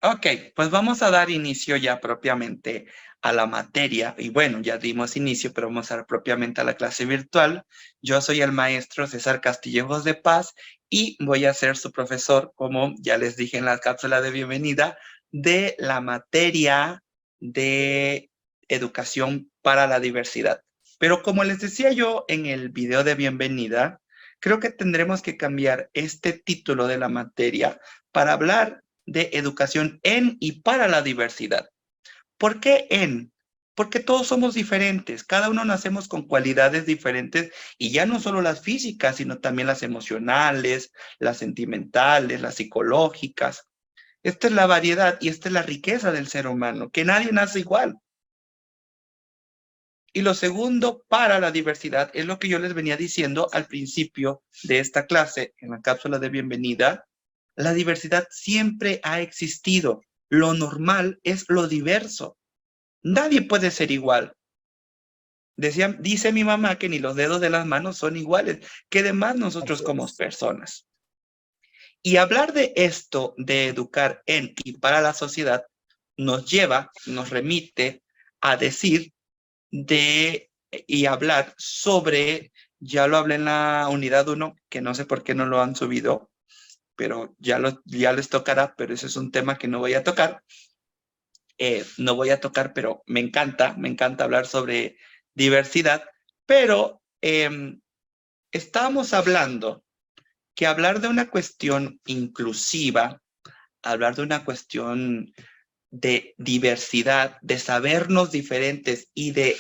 Ok, pues vamos a dar inicio ya propiamente a la materia. Y bueno, ya dimos inicio, pero vamos a dar propiamente a la clase virtual. Yo soy el maestro César Castillejos de Paz y voy a ser su profesor, como ya les dije en la cápsula de bienvenida, de la materia de educación para la diversidad. Pero como les decía yo en el video de bienvenida, creo que tendremos que cambiar este título de la materia para hablar de educación en y para la diversidad. ¿Por qué en? Porque todos somos diferentes, cada uno nacemos con cualidades diferentes y ya no solo las físicas, sino también las emocionales, las sentimentales, las psicológicas. Esta es la variedad y esta es la riqueza del ser humano, que nadie nace igual. Y lo segundo, para la diversidad, es lo que yo les venía diciendo al principio de esta clase, en la cápsula de bienvenida. La diversidad siempre ha existido. Lo normal es lo diverso. Nadie puede ser igual. Dice mi mamá que ni los dedos de las manos son iguales, que además nosotros Así como es. personas. Y hablar de esto, de educar en y para la sociedad, nos lleva, nos remite a decir y hablar sobre, ya lo hablé en la unidad 1, que no sé por qué no lo han subido, pero ya les tocará, pero ese es un tema que no voy a tocar. No voy a tocar, pero me encanta hablar sobre diversidad, pero estábamos hablando que hablar de una cuestión inclusiva, hablar de una cuestión de diversidad, de sabernos diferentes y de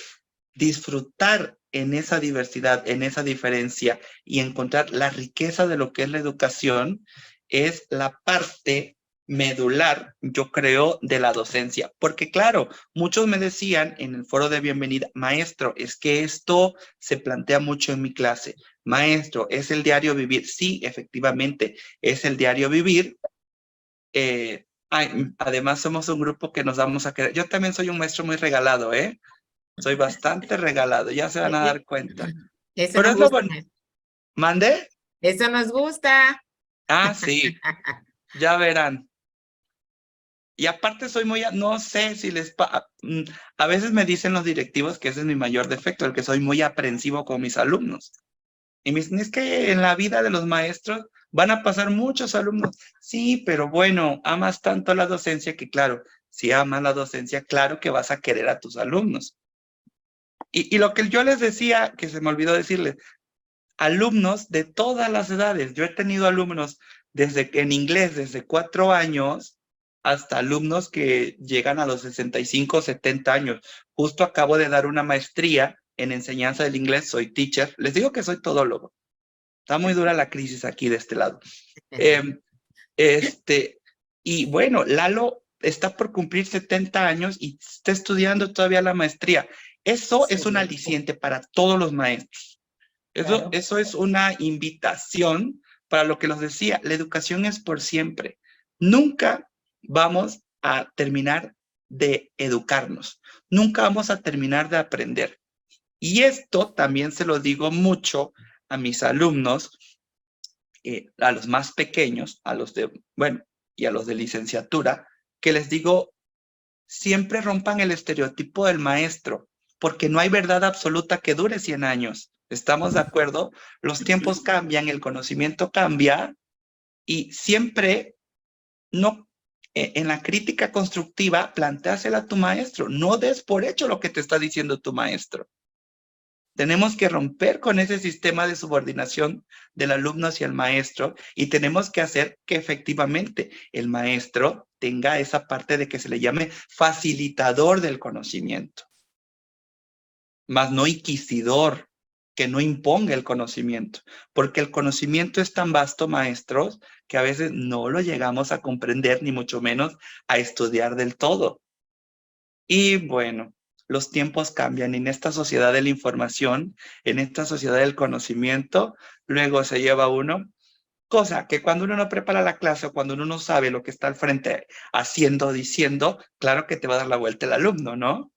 disfrutar en esa diversidad, en esa diferencia y encontrar la riqueza de lo que es la educación, es la parte medular, yo creo, de la docencia. Porque claro, muchos me decían en el foro de bienvenida, maestro, es que esto se plantea mucho en mi clase. Maestro, ¿es el diario vivir? Sí, efectivamente, es el diario vivir. Además, somos un grupo que nos damos a querer. Yo también soy un maestro muy regalado, ¿eh? Soy bastante regalado, ya se van a dar cuenta. Eso Pero nos es lo gusta. bueno. ¿Mande? Eso nos gusta. Ah, sí, ya verán. Y aparte soy muy, no sé si a veces me dicen los directivos que ese es mi mayor defecto, el que soy muy aprensivo con mis alumnos. Y me dicen, es que en la vida de los maestros van a pasar muchos alumnos. Sí, pero bueno, amas tanto la docencia que claro, si amas la docencia, claro que vas a querer a tus alumnos. Y lo que yo les decía, que se me olvidó decirles, alumnos de todas las edades. Yo he tenido alumnos en inglés desde 4 años hasta alumnos que llegan a los 65, 70 años. Justo acabo de dar una maestría en enseñanza del inglés, soy teacher. Les digo que soy todólogo. Está muy dura la crisis aquí de este lado. Eh, este, y bueno, Lalo está por cumplir 70 años y está estudiando todavía la maestría. Eso es un Excelente. aliciente para todos los maestros. Claro. Eso es una invitación para lo que los decía, la educación es por siempre. Nunca vamos a terminar de educarnos, nunca vamos a terminar de aprender. Y esto también se lo digo mucho a mis alumnos, a los más pequeños, bueno, y a los de licenciatura, que les digo, siempre rompan el estereotipo del maestro, porque no hay verdad absoluta que dure 100 años. ¿Estamos de acuerdo? Los tiempos cambian, el conocimiento cambia y siempre no, en la crítica constructiva, planteásela a tu maestro. No des por hecho lo que te está diciendo tu maestro. Tenemos que romper con ese sistema de subordinación del alumno hacia el maestro y tenemos que hacer que efectivamente el maestro tenga esa parte de que se le llame facilitador del conocimiento, más no inquisidor, que no imponga el conocimiento, porque el conocimiento es tan vasto, maestros, que a veces no lo llegamos a comprender, ni mucho menos a estudiar del todo. Y bueno, los tiempos cambian en esta sociedad de la información, en esta sociedad del conocimiento, luego se lleva uno, cosa que cuando uno no prepara la clase o cuando uno no sabe lo que está al frente haciendo, diciendo, claro que te va a dar la vuelta el alumno, ¿no?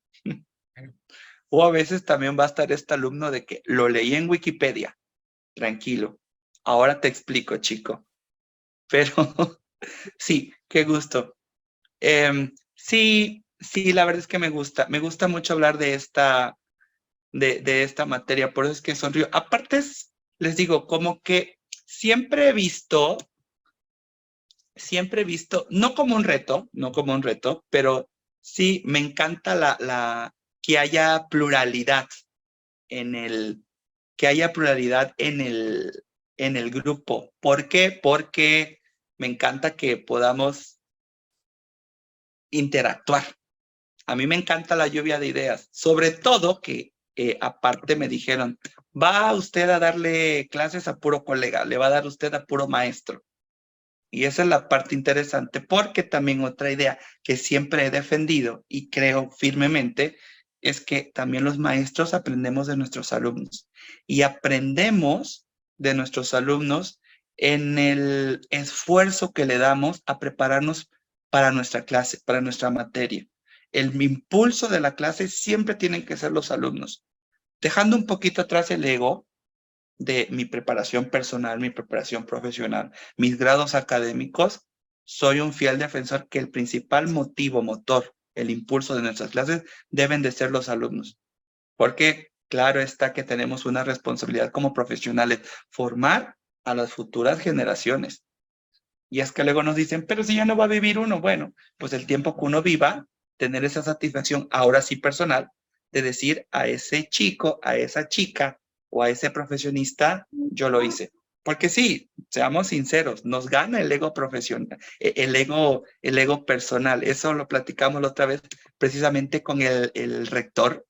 O a veces también va a estar este alumno de que lo leí en Wikipedia, tranquilo, ahora te explico, chico. Pero sí, qué gusto. Sí, sí, la verdad es que me gusta mucho hablar de esta materia, por eso es que sonrío. Aparte, les digo, como que siempre he visto, no como un reto, pero sí me encanta que haya pluralidad en el, que haya pluralidad en el grupo. ¿Por qué? Porque me encanta que podamos interactuar. A mí me encanta la lluvia de ideas, sobre todo que aparte me dijeron, va usted a darle clases a puro colega, le va a dar usted a puro maestro. Y esa es la parte interesante, porque también otra idea que siempre he defendido y creo firmemente es que también los maestros aprendemos de nuestros alumnos y aprendemos de nuestros alumnos en el esfuerzo que le damos a prepararnos para nuestra clase, para nuestra materia. El impulso de la clase siempre tienen que ser los alumnos. Dejando un poquito atrás el ego, de mi preparación personal, mi preparación profesional, mis grados académicos, soy un fiel defensor que el principal motor, el impulso de nuestras clases deben de ser los alumnos. Porque claro está que tenemos una responsabilidad como profesionales, formar a las futuras generaciones. Y es que luego nos dicen, pero si ya no va a vivir uno, bueno, pues el tiempo que uno viva, tener esa satisfacción, ahora sí personal, de decir a ese chico, a esa chica o a ese profesionista, yo lo hice. Porque sí, seamos sinceros, nos gana el ego profesional, el ego personal. Eso lo platicamos la otra vez precisamente con el rector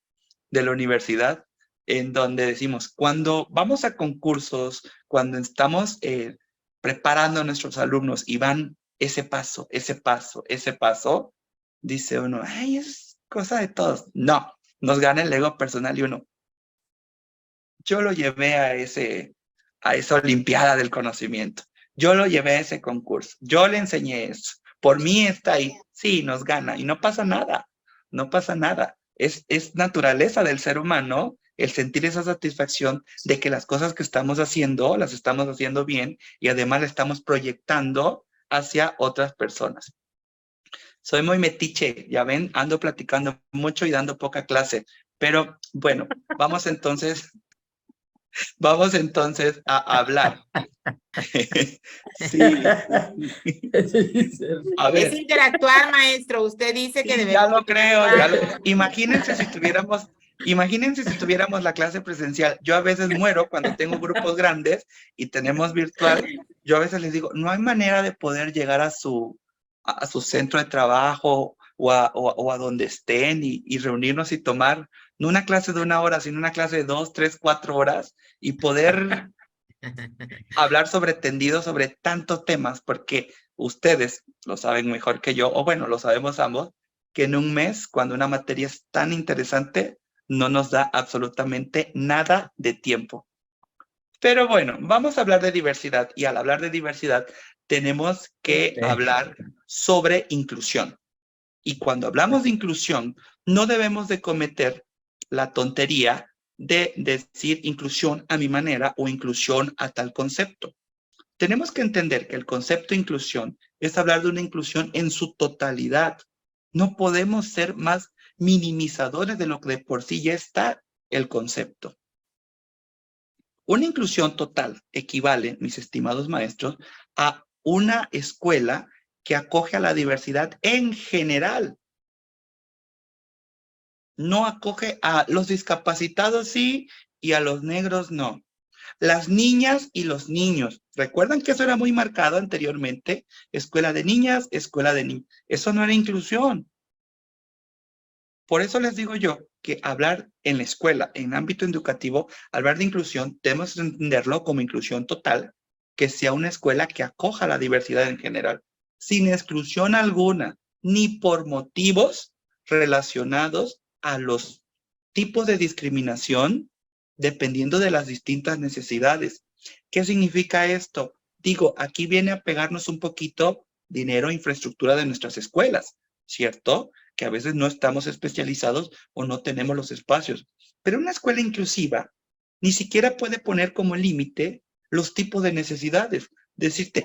de la universidad, en donde decimos, cuando vamos a concursos, cuando estamos preparando a nuestros alumnos y van ese paso, dice uno, ay, es cosa de todos. No, nos gana el ego personal y uno, yo lo llevé a esa olimpiada del conocimiento, yo lo llevé a ese concurso, yo le enseñé eso, por mí está ahí. Sí, nos gana y no pasa nada, no pasa nada. Es naturaleza del ser humano el sentir esa satisfacción de que las cosas que estamos haciendo, las estamos haciendo bien y además le estamos proyectando hacia otras personas. Soy muy metiche, ya ven, ando platicando mucho y dando poca clase, pero bueno, vamos entonces a hablar. Sí. A Es ver, interactuar, maestro. Usted dice que sí, ya debemos lo creo, interactuar. imagínense si tuviéramos la clase presencial. Yo a veces muero cuando tengo grupos grandes y tenemos virtual. Yo a veces les digo, no hay manera de poder llegar a su centro de trabajo o a donde estén y reunirnos y tomar no una clase de 1 hora, sino una clase de 2, 3, 4 horas y poder hablar sobre tantos temas, porque ustedes lo saben mejor que yo, o bueno, lo sabemos ambos, que en un mes, cuando una materia es tan interesante, no nos da absolutamente nada de tiempo. Pero bueno, vamos a hablar de diversidad y al hablar de diversidad tenemos que hablar sobre inclusión. Y cuando hablamos de inclusión, no debemos de cometer la tontería de decir inclusión a mi manera o inclusión a tal concepto. Tenemos que entender que el concepto de inclusión es hablar de una inclusión en su totalidad. No podemos ser más minimizadores de lo que de por sí ya está el concepto. Una inclusión total equivale, mis estimados maestros, a una escuela que acoge a la diversidad en general. No acoge a los discapacitados sí y a los negros no. Las niñas y los niños. ¿Recuerdan que eso era muy marcado anteriormente? Escuela de niñas, escuela de niños. Eso no era inclusión. Por eso les digo yo que hablar en la escuela, en ámbito educativo, hablar de inclusión, debemos entenderlo como inclusión total, que sea una escuela que acoja la diversidad en general, sin exclusión alguna, ni por motivos relacionados a los tipos de discriminación, dependiendo de las distintas necesidades. ¿Qué significa esto? Digo, aquí viene a pegarnos un poquito dinero e infraestructura de nuestras escuelas, ¿cierto? Que a veces no estamos especializados o no tenemos los espacios. Pero una escuela inclusiva ni siquiera puede poner como límite los tipos de necesidades. Decirte,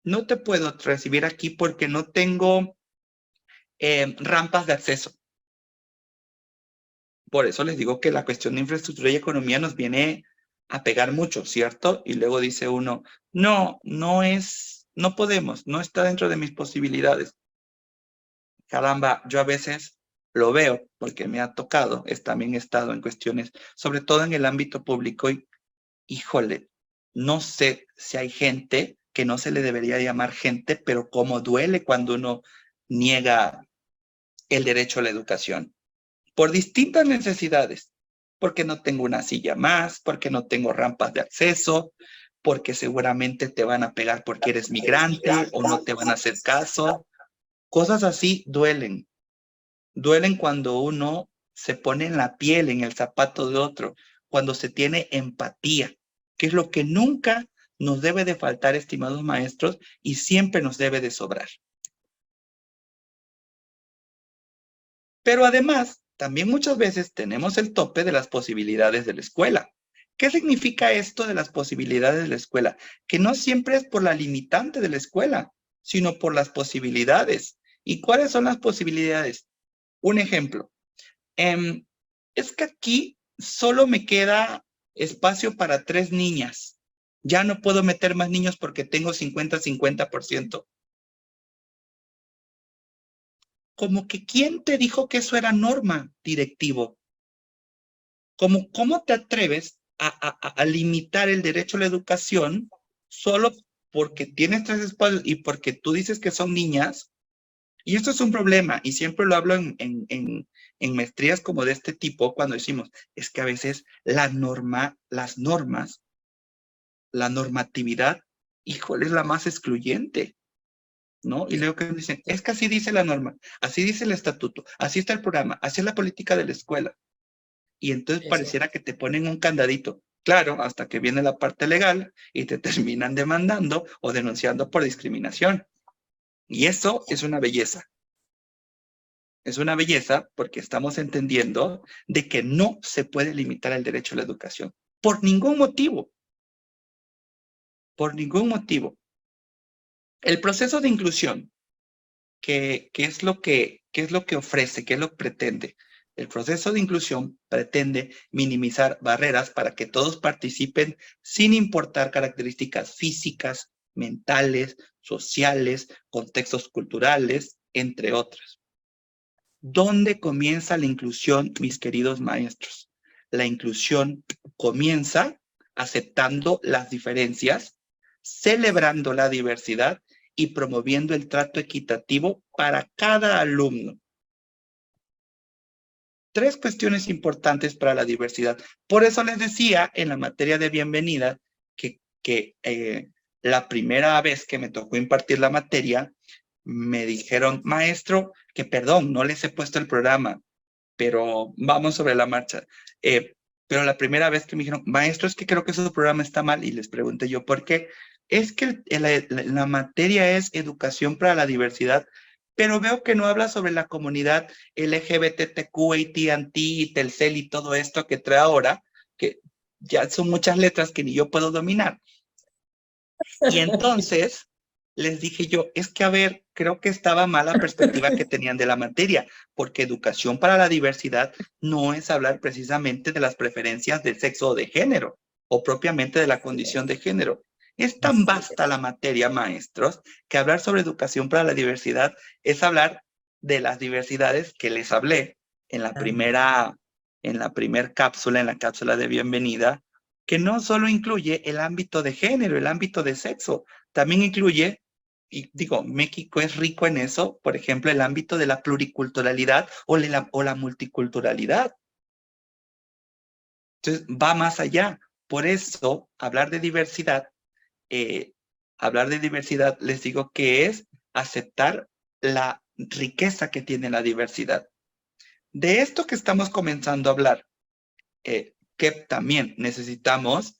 no te puedo recibir aquí porque no tengo rampas de acceso. Por eso les digo que la cuestión de infraestructura y economía nos viene a pegar mucho, ¿cierto? Y luego dice uno, no, no podemos, no está dentro de mis posibilidades. Caramba, yo a veces lo veo porque me ha tocado, también he estado en cuestiones, sobre todo en el ámbito público, y híjole, no sé si hay gente que no se le debería llamar gente, pero cómo duele cuando uno niega el derecho a la educación por distintas necesidades, porque no tengo una silla más, porque no tengo rampas de acceso, porque seguramente te van a pegar porque eres migrante o no te van a hacer caso. Cosas así duelen. Duelen cuando uno se pone en la piel, en el zapato de otro, cuando se tiene empatía, que es lo que nunca nos debe de faltar, estimados maestros, y siempre nos debe de sobrar. Pero además, también muchas veces tenemos el tope de las posibilidades de la escuela. ¿Qué significa esto de las posibilidades de la escuela? Que no siempre es por la limitante de la escuela, sino por las posibilidades. ¿Y cuáles son las posibilidades? Un ejemplo. Es que aquí solo me queda espacio para 3 niñas. Ya no puedo meter más niños porque tengo 50-50%. Como que ¿quién te dijo que eso era norma, directivo? ¿Cómo te atreves a limitar el derecho a la educación solo porque tienes 3 espacios y porque tú dices que son niñas? Y esto es un problema, y siempre lo hablo en maestrías como de este tipo, cuando decimos, es que a veces las normas, la normatividad, híjole, es la más excluyente, ¿no? Y luego que dicen, es que así dice la norma, así dice el estatuto, así está el programa, así es la política de la escuela. Y entonces pareciera que te ponen un candadito. Claro, hasta que viene la parte legal y te terminan demandando o denunciando por discriminación. Y eso es una belleza. Es una belleza porque estamos entendiendo de que no se puede limitar el derecho a la educación. Por ningún motivo. Por ningún motivo. El proceso de inclusión, ¿qué es lo que ofrece? ¿Qué es lo que pretende? El proceso de inclusión pretende minimizar barreras para que todos participen sin importar características físicas, mentales, sociales, contextos culturales, entre otras. ¿Dónde comienza la inclusión, mis queridos maestros? La inclusión comienza aceptando las diferencias, celebrando la diversidad y promoviendo el trato equitativo para cada alumno. 3 cuestiones importantes para la diversidad. Por eso les decía en la materia de bienvenida que la primera vez que me tocó impartir la materia, me dijeron, maestro, que perdón, no les he puesto el programa, pero vamos sobre la marcha. Pero la primera vez que me dijeron, maestro, es que creo que su programa está mal, y les pregunté yo, ¿por qué? Es que la materia es educación para la diversidad, pero veo que no habla sobre la comunidad LGBTQ, AT&T, Telcel y todo esto que trae ahora, que ya son muchas letras que ni yo puedo dominar. Y entonces les dije yo, es que a ver, creo que estaba mal la perspectiva que tenían de la materia, porque educación para la diversidad no es hablar precisamente de las preferencias de sexo o de género, o propiamente de la condición de género. Es tan vasta la materia, maestros, que hablar sobre educación para la diversidad es hablar de las diversidades que les hablé en la primera cápsula, en la cápsula de bienvenida, que no solo incluye el ámbito de género, el ámbito de sexo, también incluye, y digo, México es rico en eso, por ejemplo, el ámbito de la pluriculturalidad o la multiculturalidad. Entonces, va más allá. Por eso, hablar de diversidad, les digo que es aceptar la riqueza que tiene la diversidad. De esto que estamos comenzando a hablar, que también necesitamos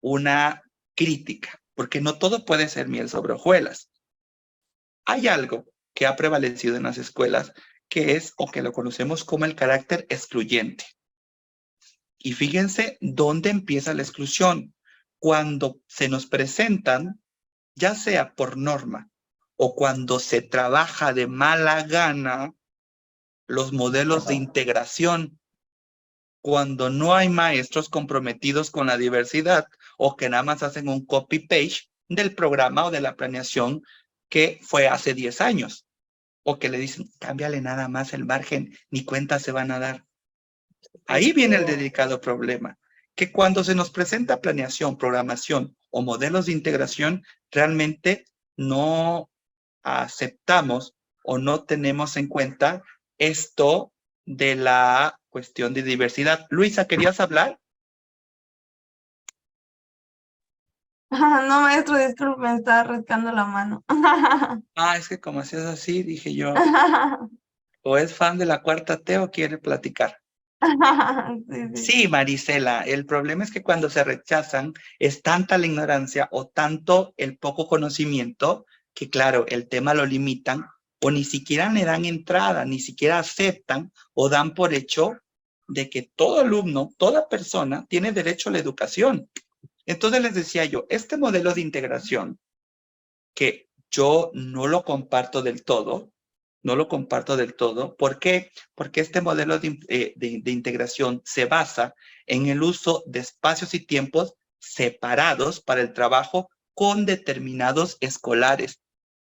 una crítica, porque no todo puede ser miel sobre hojuelas. Hay algo que ha prevalecido en las escuelas que es, o que lo conocemos como el carácter excluyente. Y fíjense dónde empieza la exclusión. cuando se nos presentan, ya sea por norma o cuando se trabaja de mala gana, los modelos de integración, cuando no hay maestros comprometidos con la diversidad o que nada más hacen un copy-paste del programa o de la planeación que fue hace 10 años, o que le dicen, cámbiale nada más el margen, ni cuenta se van a dar. Ahí viene el delicado problema, que cuando se nos presenta planeación, programación o modelos de integración, realmente no aceptamos o no tenemos en cuenta esto de la cuestión de diversidad. Luisa, ¿querías hablar? No, maestro, disculpe, me estaba rascando la mano. Es que como hacías así, dije yo, o es fan de la cuarta T o quiere platicar. Sí, sí. Sí, Marisela, el problema es que cuando se rechazan es tanta la ignorancia o tanto el poco conocimiento que, claro, el tema lo limitan o ni siquiera le dan entrada, ni siquiera aceptan o dan por hecho de que todo alumno, toda persona tiene derecho a la educación. Entonces les decía yo, este modelo de integración que yo no lo comparto del todo, no lo comparto del todo. ¿Por qué? Porque este modelo de integración se basa en el uso de espacios y tiempos separados para el trabajo con determinados escolares.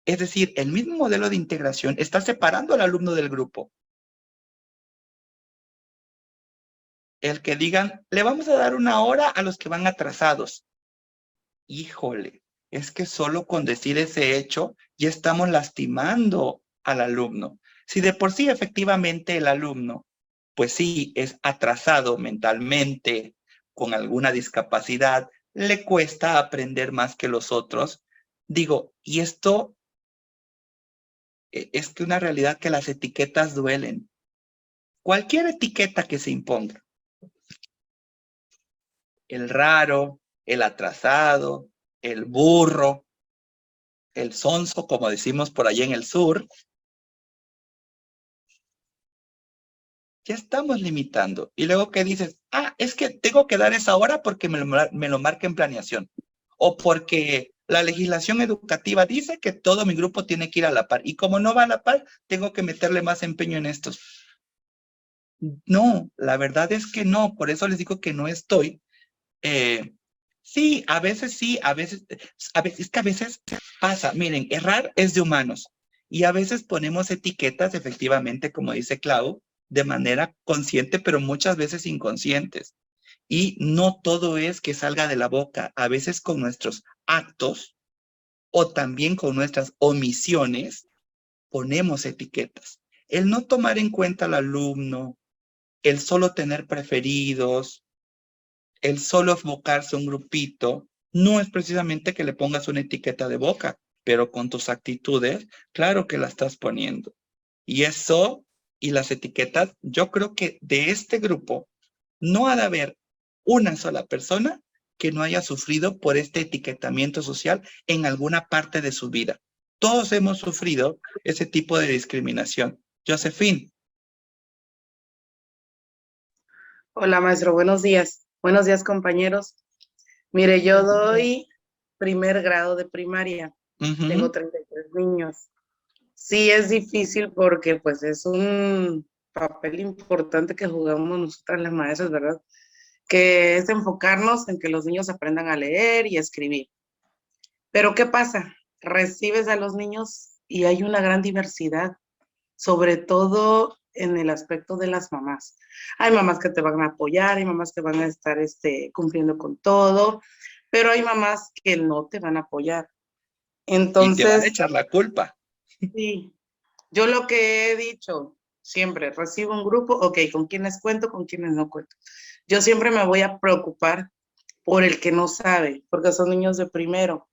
Es decir, el mismo modelo de integración está separando al alumno del grupo. El que digan, le vamos a dar 1 hora a los que van atrasados. Híjole, es que solo con decir ese hecho ya estamos lastimando al alumno. Si de por sí efectivamente el alumno, pues sí, es atrasado mentalmente, con alguna discapacidad, le cuesta aprender más que los otros. Digo, y esto es que una realidad que las etiquetas duelen. Cualquier etiqueta que se imponga, el raro, el atrasado, el burro, el sonso, como decimos por allá en el sur, ya estamos limitando. Y luego que dices, es que tengo que dar esa hora porque me lo marca en planeación. O porque la legislación educativa dice que todo mi grupo tiene que ir a la par. Y como no va a la par, tengo que meterle más empeño en estos. No, la verdad es que no. Por eso les digo que no estoy. Sí, a veces sí, es que a veces pasa. Miren, errar es de humanos. Y a veces ponemos etiquetas, efectivamente, como dice Clau, de manera consciente, pero muchas veces inconscientes. Y no todo es que salga de la boca. A veces con nuestros actos o también con nuestras omisiones ponemos etiquetas. El no tomar en cuenta al alumno, el solo tener preferidos, el solo enfocarse a un grupito, no es precisamente que le pongas una etiqueta de boca, pero con tus actitudes, claro que la estás poniendo. Y eso y las etiquetas, yo creo que de este grupo no ha de haber una sola persona que no haya sufrido por este etiquetamiento social en alguna parte de su vida. Todos hemos sufrido ese tipo de discriminación. Josephine. Hola, maestro, buenos días. Buenos días, compañeros. Mire, yo doy primer grado de primaria. Tengo 33 niños. Sí, es difícil porque pues es un papel importante que jugamos nosotras las maestras, ¿verdad? Que es enfocarnos en que los niños aprendan a leer y a escribir. Pero ¿qué pasa? Recibes a los niños y hay una gran diversidad, sobre todo en el aspecto de las mamás. Hay mamás que te van a apoyar, hay mamás que van a estar cumpliendo con todo, pero hay mamás que no te van a apoyar. Y te van a Entonces, echar la culpa. sí, yo lo que he dicho siempre, recibo un grupo, ok, ¿con quiénes cuento, con quiénes no cuento? Yo siempre me voy a preocupar por el que no sabe, porque son niños de primero.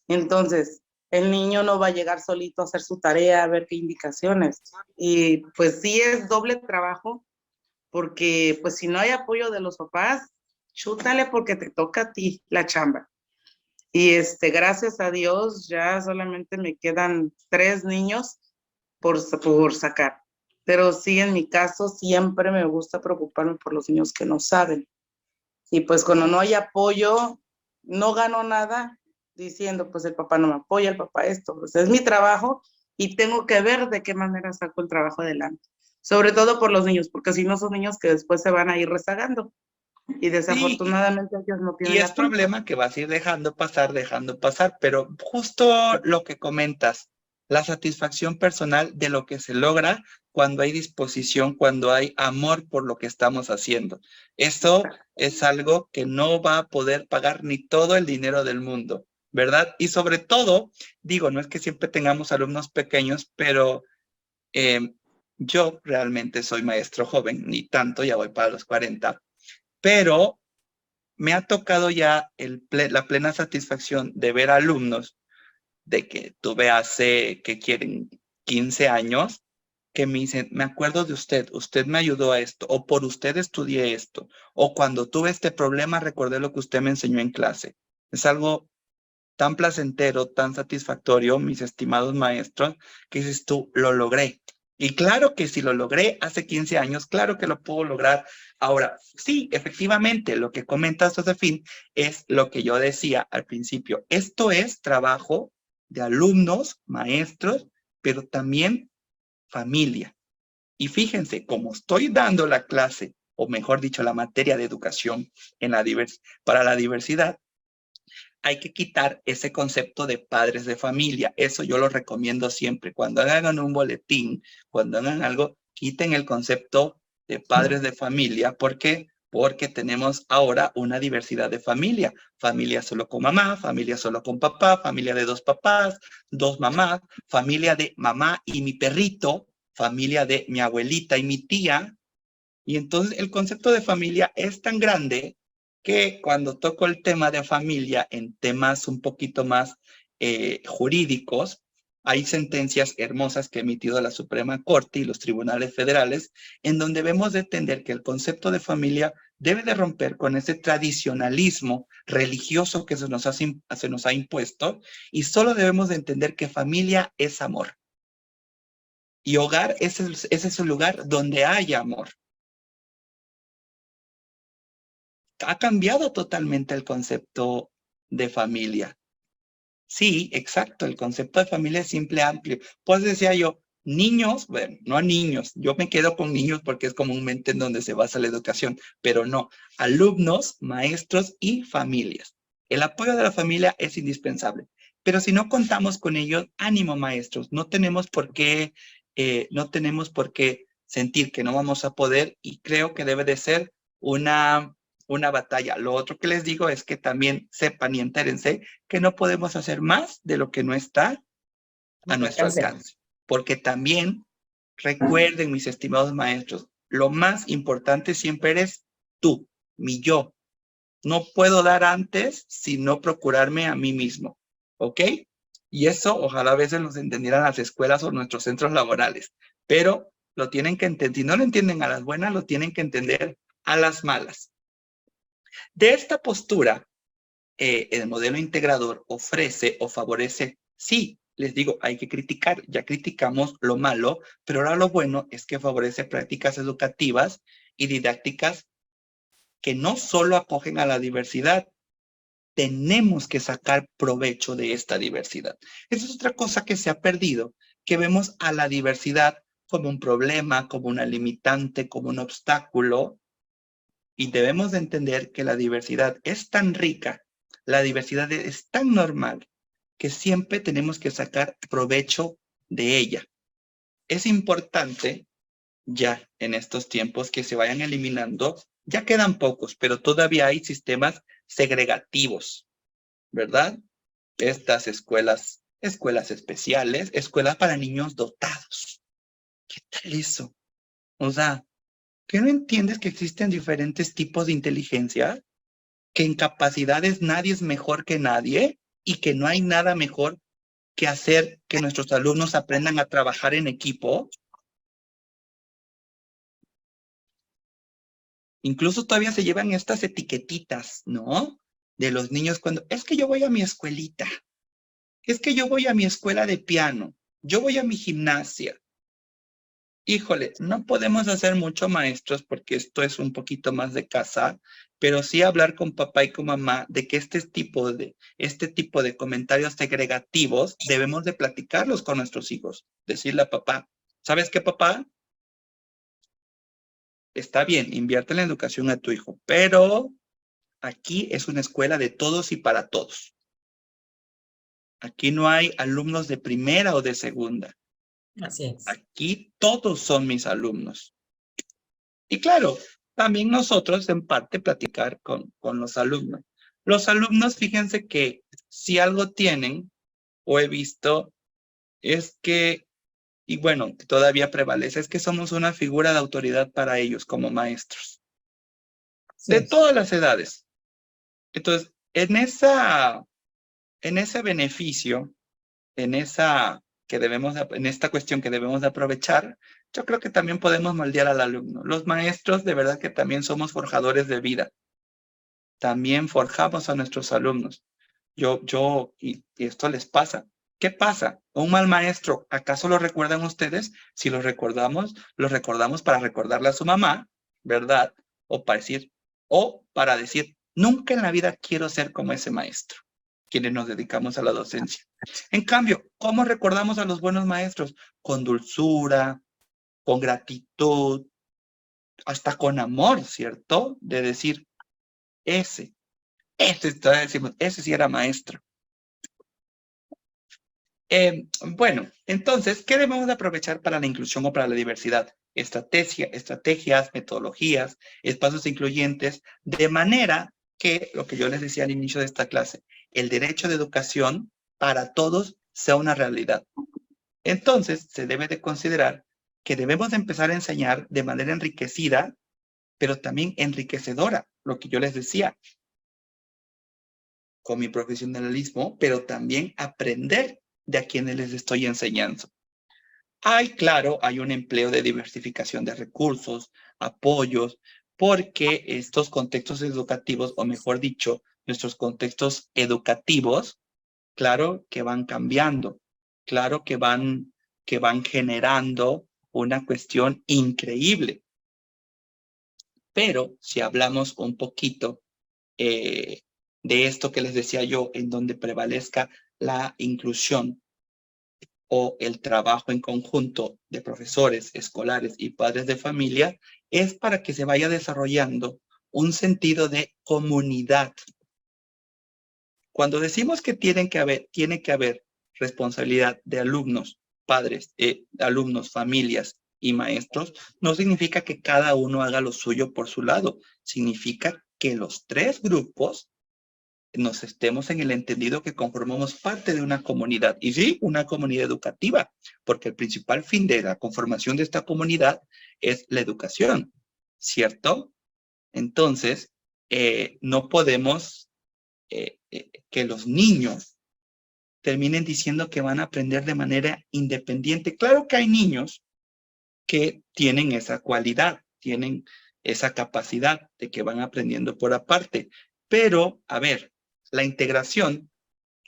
Entonces, el niño no va a llegar solito a hacer su tarea, a ver qué indicaciones. Y pues sí es doble trabajo, porque pues si no hay apoyo de los papás, chútale porque te toca a ti la chamba. Y gracias a Dios, ya solamente me quedan 3 niños por sacar. Pero sí, en mi caso, siempre me gusta preocuparme por los niños que no saben. Y pues cuando no hay apoyo, no gano nada diciendo, pues el papá no me apoya, el papá esto. Pues es mi trabajo y tengo que ver de qué manera saco el trabajo adelante. Sobre todo por los niños, porque si no son niños que después se van a ir rezagando. Y Sí, desafortunadamente ellos no y tienen es la culpa. problema que vas a ir dejando pasar, pero justo lo que comentas, la satisfacción personal de lo que se logra cuando hay disposición, cuando hay amor por lo que estamos haciendo. Eso es algo que no va a poder pagar ni todo el dinero del mundo, ¿verdad? Y sobre todo, digo, no es que siempre tengamos alumnos pequeños, pero yo realmente soy maestro joven, ni tanto, ya voy para los 40, pero me ha tocado ya la plena satisfacción de ver alumnos de que tuve hace, que quieren 15 años, que me dicen, me acuerdo de usted me ayudó a esto, o por usted estudié esto, o cuando tuve este problema recordé lo que usted me enseñó en clase. Es algo tan placentero, tan satisfactorio, mis estimados maestros, que dices tú, lo logré. Y claro que si lo logré hace 15 años, claro que lo puedo lograr ahora. Sí, efectivamente, lo que comentas, Josefín, es lo que yo decía al principio. Esto es trabajo de alumnos, maestros, pero también familia. Y fíjense, como estoy dando la clase, o mejor dicho, la materia de educación para la diversidad, hay que quitar ese concepto de padres de familia. Eso yo lo recomiendo siempre. Cuando hagan un boletín, cuando hagan algo, quiten el concepto de padres de familia. ¿Por qué? Porque tenemos ahora una diversidad de familia. Familia solo con mamá, familia solo con papá, familia de dos papás, dos mamás, familia de mamá y mi perrito, familia de mi abuelita y mi tía. Y entonces el concepto de familia es tan grande que cuando toco el tema de familia en temas un poquito más jurídicos, hay sentencias hermosas que ha emitido la Suprema Corte y los tribunales federales, en donde debemos de entender que el concepto de familia debe de romper con ese tradicionalismo religioso que se nos ha impuesto, y solo debemos de entender que familia es amor. Y hogar ese es el lugar donde hay amor. Ha cambiado totalmente el concepto de familia. Sí, exacto, el concepto de familia es simple, amplio. Pues decía yo, niños, bueno, no a niños, yo me quedo con niños porque es comúnmente en donde se basa la educación, pero no, alumnos, maestros y familias. El apoyo de la familia es indispensable, pero si no contamos con ellos, ánimo maestros, no tenemos por qué sentir que no vamos a poder, y creo que debe de ser una batalla. Lo otro que les digo es que también sepan y entérense que no podemos hacer más de lo que no está a nuestro alcance. Porque también, recuerden, mis estimados maestros, lo más importante siempre eres tú, mi yo. No puedo dar antes sino procurarme a mí mismo. ¿Ok? Y eso ojalá a veces los entendieran las escuelas o nuestros centros laborales. Pero lo tienen que entender. Si no lo entienden a las buenas, lo tienen que entender a las malas. De esta postura, el modelo integrador ofrece o favorece, sí, les digo, hay que criticar, ya criticamos lo malo, pero ahora lo bueno es que favorece prácticas educativas y didácticas que no solo acogen a la diversidad, tenemos que sacar provecho de esta diversidad. Esa es otra cosa que se ha perdido, que vemos a la diversidad como un problema, como una limitante, como un obstáculo, y debemos de entender que la diversidad es tan rica, la diversidad es tan normal, que siempre tenemos que sacar provecho de ella. Es importante ya en estos tiempos que se vayan eliminando, ya quedan pocos, pero todavía hay sistemas segregativos, ¿verdad? Estas escuelas especiales, escuelas para niños dotados. ¿Qué tal eso? O sea, ¿qué no entiendes que existen diferentes tipos de inteligencia? Que en capacidades nadie es mejor que nadie y que no hay nada mejor que hacer que nuestros alumnos aprendan a trabajar en equipo. Incluso todavía se llevan estas etiquetitas, ¿no? De los niños cuando, es que yo voy a mi escuelita, es que yo voy a mi escuela de piano, yo voy a mi gimnasia. Híjole, no podemos hacer mucho, maestros, porque esto es un poquito más de casa, pero sí hablar con papá y con mamá de que este tipo de comentarios segregativos debemos de platicarlos con nuestros hijos. Decirle a papá, ¿sabes qué, papá? Está bien, invierte en la educación a tu hijo, pero aquí es una escuela de todos y para todos. Aquí no hay alumnos de primera o de segunda. Así es. Aquí todos son mis alumnos. Y claro, también nosotros en parte platicar con los alumnos. Los alumnos, fíjense que si algo tienen, o he visto, es que, y bueno, que todavía prevalece, es que somos una figura de autoridad para ellos como maestros. De todas las edades. Entonces, en ese beneficio, en esta cuestión que debemos de aprovechar, yo creo que también podemos moldear al alumno. Los maestros de verdad que también somos forjadores de vida. También forjamos a nuestros alumnos. Y esto les pasa. ¿Qué pasa? Un mal maestro, ¿acaso lo recuerdan ustedes? Si lo recordamos para recordarle a su mamá, ¿verdad? O para decir, nunca en la vida quiero ser como ese maestro, quienes nos dedicamos a la docencia. En cambio, ¿cómo recordamos a los buenos maestros? Con dulzura, con gratitud, hasta con amor, ¿cierto? De decir, ese sí era maestro. Bueno, entonces, ¿qué debemos de aprovechar para la inclusión o para la diversidad? Estrategias, metodologías, espacios incluyentes, de manera que, lo que yo les decía al inicio de esta clase, el derecho de educación para todos sea una realidad. Entonces, se debe de considerar que debemos de empezar a enseñar de manera enriquecida, pero también enriquecedora, lo que yo les decía, con mi profesionalismo, pero también aprender de a quienes les estoy enseñando. Claro, hay un empleo de diversificación de recursos, apoyos, porque estos contextos educativos, o mejor dicho, nuestros contextos educativos, claro que van cambiando, claro que van generando una cuestión increíble. Pero si hablamos un poquito de esto que les decía yo, en donde prevalezca la inclusión o el trabajo en conjunto de profesores, escolares y padres de familia, es para que se vaya desarrollando un sentido de comunidad. Cuando decimos que tiene que haber responsabilidad de alumnos, padres, alumnos, familias y maestros, no significa que cada uno haga lo suyo por su lado. Significa que los tres grupos nos estemos en el entendido que conformamos parte de una comunidad. Y sí, una comunidad educativa, porque el principal fin de la conformación de esta comunidad es la educación, ¿cierto? Entonces, no podemos que los niños terminen diciendo que van a aprender de manera independiente. Claro que hay niños que tienen esa cualidad, tienen esa capacidad de que van aprendiendo por aparte. Pero, a ver, la integración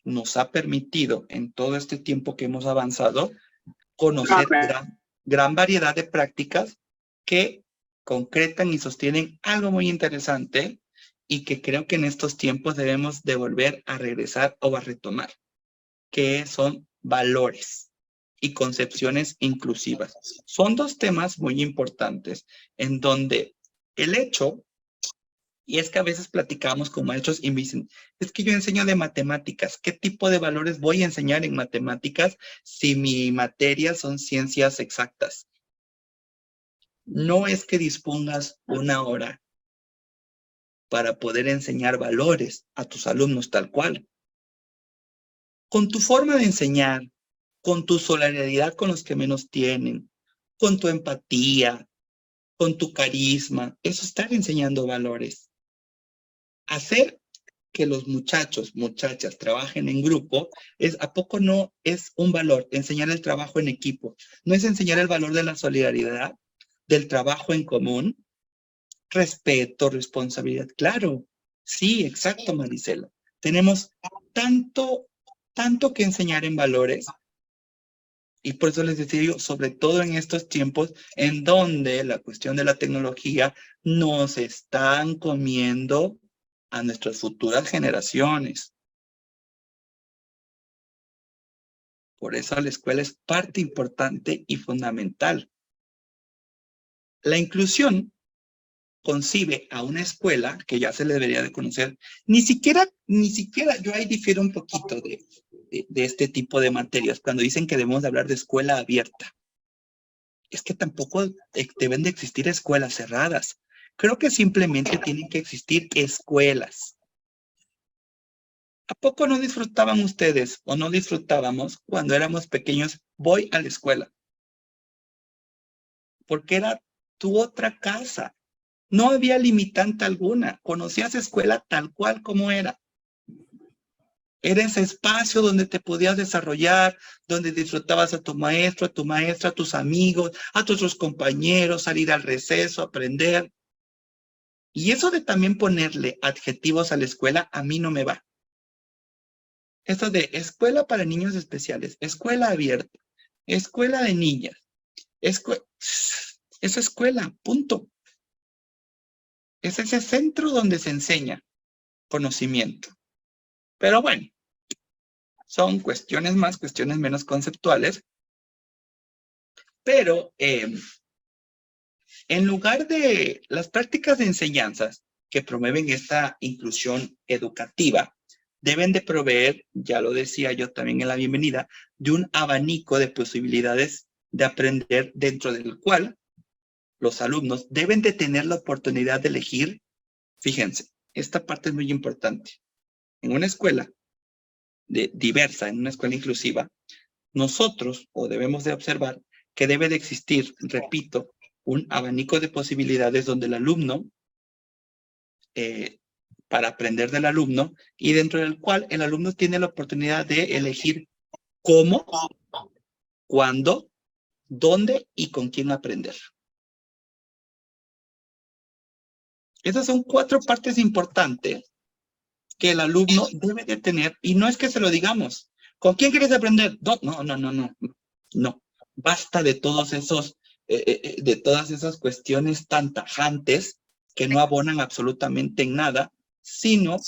nos ha permitido en todo este tiempo que hemos avanzado conocer gran variedad de prácticas que concretan y sostienen algo muy interesante y que creo que en estos tiempos debemos de volver a regresar o a retomar, que son valores y concepciones inclusivas. Son dos temas muy importantes en donde el hecho, y es que a veces platicamos con maestros y me dicen, es que yo enseño de matemáticas, ¿qué tipo de valores voy a enseñar en matemáticas si mi materia son ciencias exactas? No es que dispongas una hora para poder enseñar valores a tus alumnos tal cual. Con tu forma de enseñar, con tu solidaridad con los que menos tienen, con tu empatía, con tu carisma, eso es estar enseñando valores. Hacer que los muchachas trabajen en grupo, ¿a poco no es un valor? Enseñar el trabajo en equipo. ¿No es enseñar el valor de la solidaridad, del trabajo en común? Respeto, responsabilidad. Claro, sí, exacto, Marisela. Tenemos tanto que enseñar en valores Y por eso les decía yo, sobre todo en estos tiempos en donde la cuestión de la tecnología nos están comiendo a nuestras futuras generaciones. Por eso la escuela es parte importante y fundamental. La inclusión concibe a una escuela que ya se le debería de conocer. Ni siquiera, yo ahí difiero un poquito de este tipo de materias, cuando dicen que debemos de hablar de escuela abierta. Es que tampoco deben de existir escuelas cerradas. Creo que simplemente tienen que existir escuelas. ¿A poco no disfrutaban ustedes o no disfrutábamos cuando éramos pequeños? Voy a la escuela. Porque era tu otra casa. No había limitante alguna. Conocías escuela tal cual como era. Era ese espacio donde te podías desarrollar, donde disfrutabas a tu maestro, a tu maestra, a tus amigos, a tus otros compañeros, salir al receso, aprender. Y eso de también ponerle adjetivos a la escuela, a mí no me va. Esto de escuela para niños especiales, escuela abierta, escuela de niñas, es escuela, punto. Es ese centro donde se enseña conocimiento. Pero bueno, son cuestiones más, cuestiones menos conceptuales. Pero en lugar de las prácticas de enseñanzas que promueven esta inclusión educativa, deben de proveer, ya lo decía yo también en la bienvenida, de un abanico de posibilidades de aprender dentro del cual los alumnos deben de tener la oportunidad de elegir. Fíjense, esta parte es muy importante. En una escuela diversa, en una escuela inclusiva, nosotros, o debemos de observar, que debe de existir, repito, un abanico de posibilidades donde el alumno, para aprender del alumno, y dentro del cual el alumno tiene la oportunidad de elegir cómo, cuándo, dónde y con quién aprender. Esas son 4 partes importantes que el alumno debe de tener, y no es que se lo digamos. ¿Con quién quieres aprender? No. Basta de todos esos, de todas esas cuestiones tan tajantes que no abonan absolutamente en nada, sino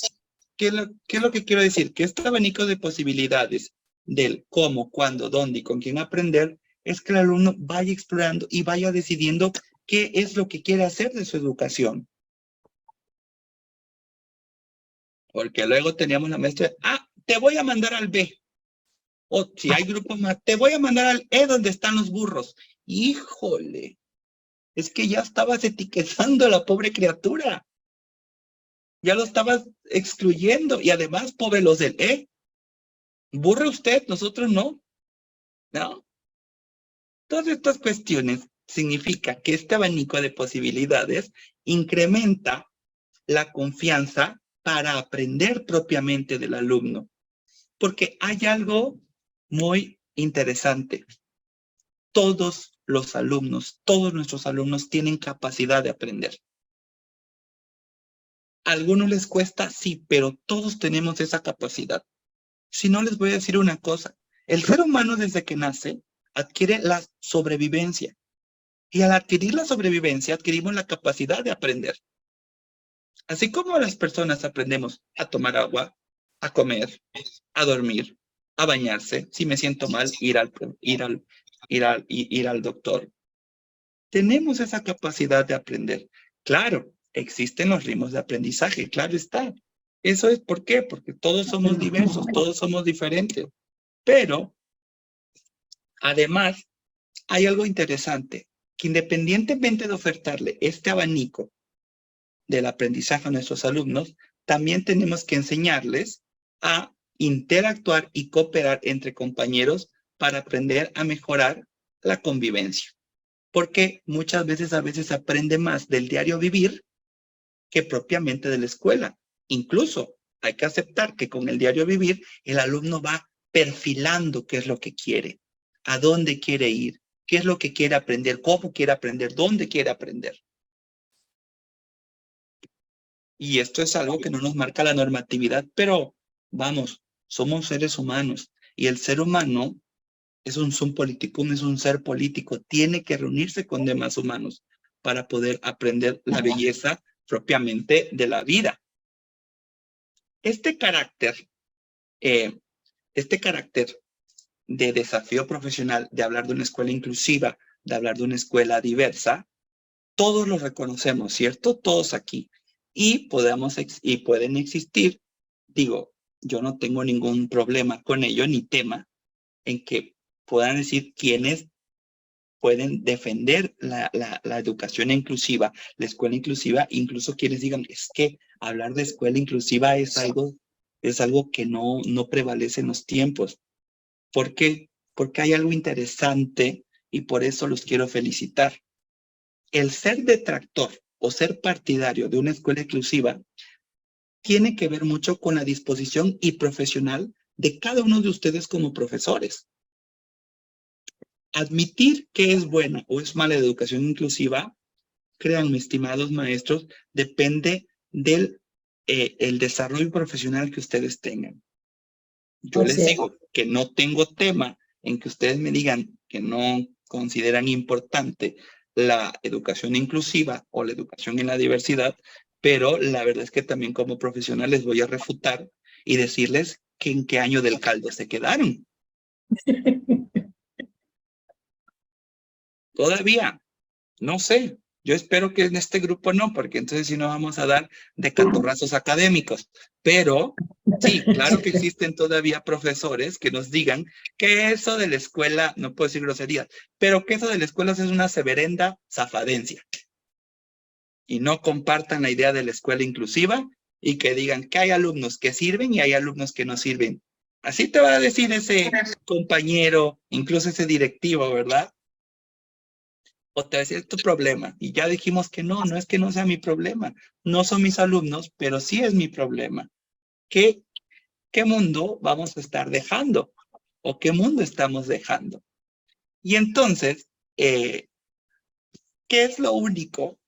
¿qué es lo que quiero decir? Que este abanico de posibilidades del cómo, cuándo, dónde y con quién aprender es que el alumno vaya explorando y vaya decidiendo qué es lo que quiere hacer de su educación. Porque luego teníamos la maestra, te voy a mandar al B. O si hay grupos más, te voy a mandar al E donde están los burros. Híjole, es que ya estabas etiquetando a la pobre criatura. Ya lo estabas excluyendo. Y además, pobre los del E. Burre usted, nosotros no. ¿No? Todas estas cuestiones significa que este abanico de posibilidades incrementa la confianza para aprender propiamente del alumno. Porque hay algo muy interesante. Todos los alumnos, todos nuestros alumnos tienen capacidad de aprender. A algunos les cuesta, sí, pero todos tenemos esa capacidad. Si no, les voy a decir una cosa. El ser humano desde que nace adquiere la sobrevivencia. Y al adquirir la sobrevivencia, adquirimos la capacidad de aprender. Así como las personas aprendemos a tomar agua, a comer, a dormir, a bañarse. Si me siento mal, ir al doctor. Tenemos esa capacidad de aprender. Claro, existen los ritmos de aprendizaje, claro está. Eso es ¿por qué? Porque todos somos diversos, todos somos diferentes. Pero, además, hay algo interesante, que independientemente de ofertarle este abanico del aprendizaje a nuestros alumnos, también tenemos que enseñarles a interactuar y cooperar entre compañeros para aprender a mejorar la convivencia. Porque muchas veces, se aprende más del diario vivir que propiamente de la escuela. Incluso hay que aceptar que con el diario vivir, el alumno va perfilando qué es lo que quiere, a dónde quiere ir, qué es lo que quiere aprender, cómo quiere aprender, dónde quiere aprender. Y esto es algo que no nos marca la normatividad, pero vamos, somos seres humanos y el ser humano es un sum politicum, es un ser político, tiene que reunirse con demás humanos para poder aprender la belleza propiamente de la vida. Este carácter de desafío profesional, de hablar de una escuela inclusiva, de hablar de una escuela diversa, todos lo reconocemos, ¿cierto? Todos aquí. Y pueden existir, digo, yo no tengo ningún problema con ello, ni tema, en que puedan decir quiénes pueden defender la educación inclusiva, la escuela inclusiva, incluso quienes digan, es que hablar de escuela inclusiva es algo que no prevalece en los tiempos. ¿Por qué? Porque hay algo interesante y por eso los quiero felicitar. El ser detractor o ser partidario de una escuela inclusiva tiene que ver mucho con la disposición y profesional de cada uno de ustedes como profesores. Admitir que es buena o es mala educación inclusiva, créanme, estimados maestros, depende del el desarrollo profesional que ustedes tengan. Yo les digo que no tengo tema en que ustedes me digan que no consideran importante la educación inclusiva o la educación en la diversidad, pero la verdad es que también como profesional les voy a refutar y decirles que en qué año del caldo se quedaron. Todavía, no sé. Yo espero que en este grupo no, porque entonces sí nos vamos a dar de catorrazos académicos. Pero sí, claro que existen todavía profesores que nos digan que eso de la escuela, no puedo decir groserías, pero que eso de la escuela es una severenda zafadencia. Y no compartan la idea de la escuela inclusiva y que digan que hay alumnos que sirven y hay alumnos que no sirven. Así te va a decir ese compañero, incluso ese directivo, ¿verdad? O te va a decir, es tu problema. Y ya dijimos que no es que no sea mi problema. No son mis alumnos, pero sí es mi problema. ¿Qué mundo vamos a estar dejando? ¿O qué mundo estamos dejando? Y entonces, ¿qué es lo único?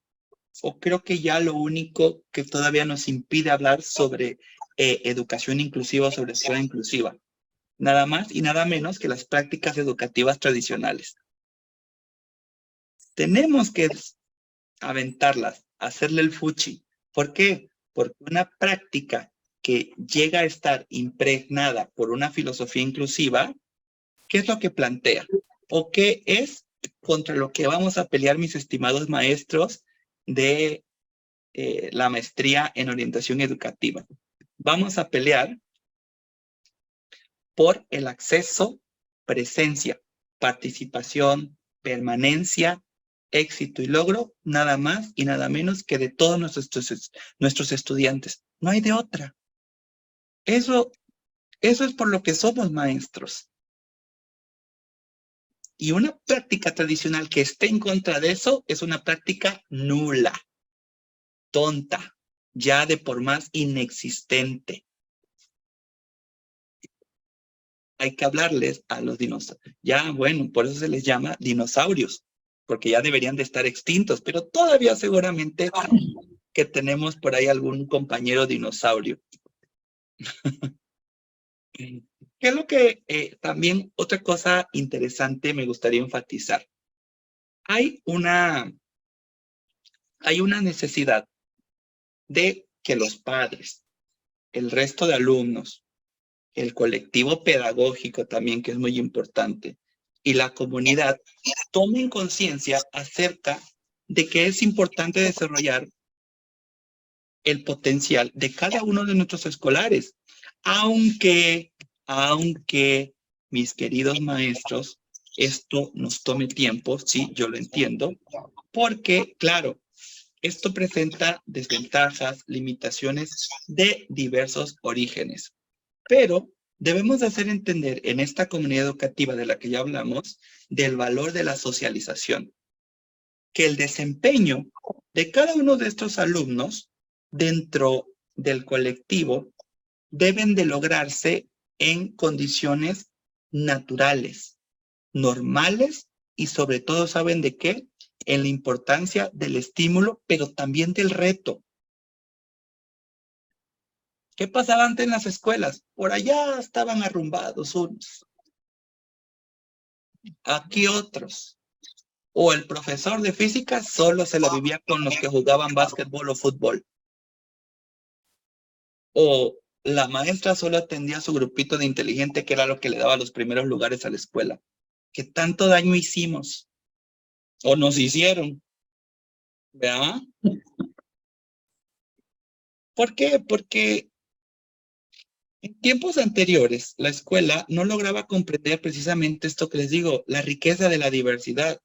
O creo que ya lo único que todavía nos impide hablar sobre educación inclusiva o sobre escuela inclusiva. Nada más y nada menos que las prácticas educativas tradicionales. Tenemos que aventarlas, hacerle el fuchi. ¿Por qué? Porque una práctica que llega a estar impregnada por una filosofía inclusiva, ¿qué es lo que plantea? ¿O qué es contra lo que vamos a pelear, mis estimados maestros de la maestría en orientación educativa? Vamos a pelear por el acceso, presencia, participación, permanencia, éxito y logro, nada más y nada menos que de todos nuestros estudiantes. No hay de otra. Eso es por lo que somos maestros. Y una práctica tradicional que esté en contra de eso es una práctica nula, tonta, ya de por más inexistente. Hay que hablarles a los dinosaurios. Ya, bueno, por eso se les llama dinosaurios, porque ya deberían de estar extintos, pero todavía seguramente que tenemos por ahí algún compañero dinosaurio. ¿Qué es lo que también otra cosa interesante me gustaría enfatizar? Hay una necesidad de que los padres, el resto de alumnos, el colectivo pedagógico también, que es muy importante, y la comunidad tomen conciencia acerca de que es importante desarrollar el potencial de cada uno de nuestros escolares, aunque, mis queridos maestros, esto nos tome tiempo, sí, yo lo entiendo, porque, claro, esto presenta desventajas, limitaciones de diversos orígenes. Pero debemos de hacer entender en esta comunidad educativa de la que ya hablamos, del valor de la socialización, que el desempeño de cada uno de estos alumnos dentro del colectivo deben de lograrse en condiciones naturales, normales y sobre todo, ¿saben de qué? En la importancia del estímulo, pero también del reto. ¿Qué pasaba antes en las escuelas? Por allá estaban arrumbados unos. Aquí otros. O el profesor de física solo se la vivía con los que jugaban básquetbol o fútbol. O la maestra solo atendía a su grupito de inteligente, que era lo que le daba los primeros lugares a la escuela. ¿Qué tanto daño hicimos? O nos hicieron. ¿Verdad? ¿Por qué? Porque en tiempos anteriores la escuela no lograba comprender precisamente esto que les digo, la riqueza de la diversidad.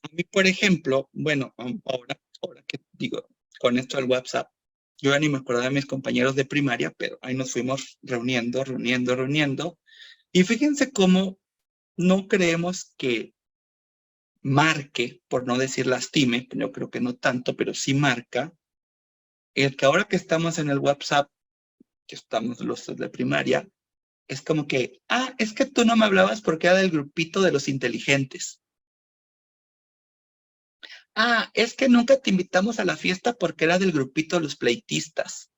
A mí, por ejemplo, bueno, ahora que digo, con esto del WhatsApp, yo ya ni me acordaba de mis compañeros de primaria, pero ahí nos fuimos reuniendo. Y fíjense cómo no creemos que marque, por no decir lastime, yo creo que no tanto, pero sí marca, el que ahora que estamos en el WhatsApp, que estamos los de primaria, es como que, es que tú no me hablabas porque era del grupito de los inteligentes. Es que nunca te invitamos a la fiesta porque era del grupito de los pleitistas.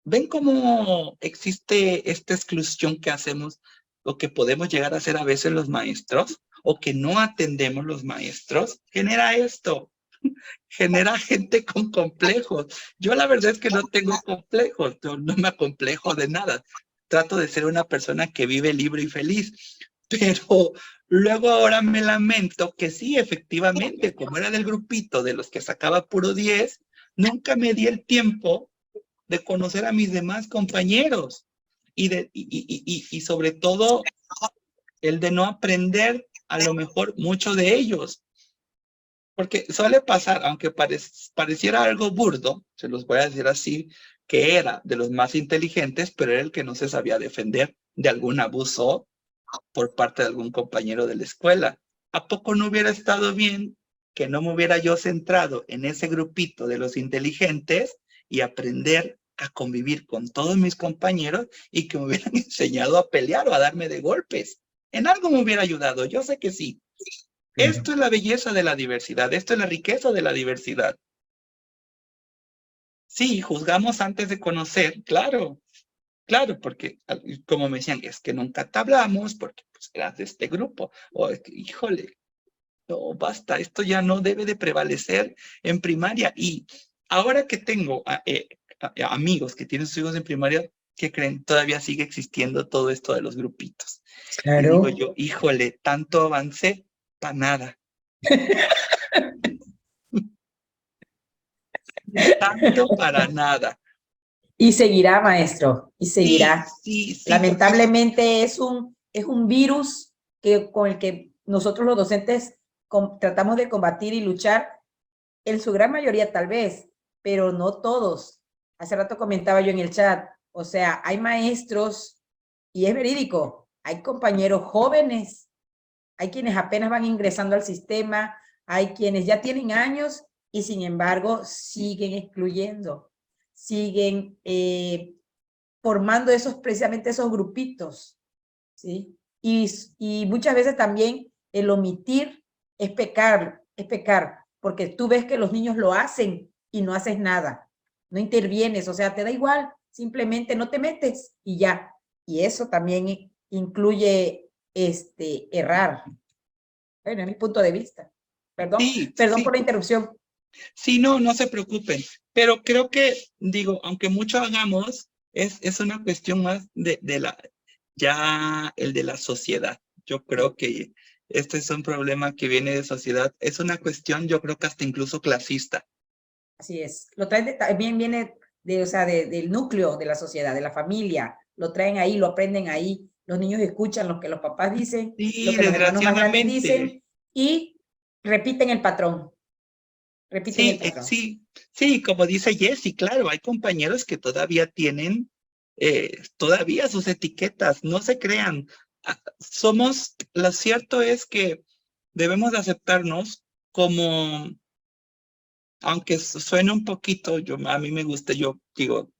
¿Ven cómo existe esta exclusión que hacemos o que podemos llegar a hacer a veces los maestros o que no atendemos los maestros? Genera esto, genera gente con complejos. Yo la verdad es que no tengo complejos, yo no me acomplejo de nada. Trato de ser una persona que vive libre y feliz, pero luego ahora me lamento que sí, efectivamente, como era del grupito de los que sacaba puro 10, nunca me di el tiempo de conocer a mis demás compañeros y sobre todo el de no aprender a lo mejor mucho de ellos. Porque suele pasar, aunque pareciera algo burdo, se los voy a decir así, que era de los más inteligentes, pero era el que no se sabía defender de algún abuso por parte de algún compañero de la escuela. ¿A poco no hubiera estado bien que no me hubiera yo centrado en ese grupito de los inteligentes y aprender a convivir con todos mis compañeros y que me hubieran enseñado a pelear o a darme de golpes? En algo me hubiera ayudado, yo sé que sí. Esto es la belleza de la diversidad, esto es la riqueza de la diversidad. Sí, juzgamos antes de conocer, claro, porque como me decían, es que nunca te hablamos porque pues, eras de este grupo. O es que, híjole, no, basta, esto ya no debe de prevalecer en primaria. Y ahora que tengo amigos que tienen sus hijos en primaria, ¿qué creen? Todavía sigue existiendo todo esto de los grupitos. Claro. Y digo yo, híjole, tanto avancé para nada. Tanto para nada. Y seguirá, maestro, y seguirá. Sí, Lamentablemente es un virus con el que nosotros los docentes tratamos de combatir y luchar, en su gran mayoría tal vez, pero no todos. Hace rato comentaba yo en el chat, o sea, hay maestros, y es verídico, hay compañeros jóvenes, hay quienes apenas van ingresando al sistema, hay quienes ya tienen años y sin embargo siguen excluyendo, siguen formando precisamente esos grupitos, ¿sí? Y muchas veces también el omitir es pecar, porque tú ves que los niños lo hacen y no haces nada, no intervienes, o sea, te da igual, simplemente no te metes y ya. Y eso también incluye errar. Bueno, es mi punto de vista. Perdón por la interrupción. Sí, no se preocupen, pero creo que, digo, aunque mucho hagamos, es una cuestión más de la sociedad. Yo creo que este es un problema que viene de sociedad, es una cuestión, yo creo que hasta incluso clasista. Así es, lo traen también viene del núcleo de la sociedad, de la familia, lo traen ahí, lo aprenden ahí, los niños escuchan lo que los papás dicen, Sí, lo que los hermanos más grandes dicen y repiten el patrón. Sí, como dice Jessie, claro, hay compañeros que todavía tienen todavía sus etiquetas, no se crean. Lo cierto es que debemos de aceptarnos como, aunque suene un poquito, a mí me gusta, yo digo,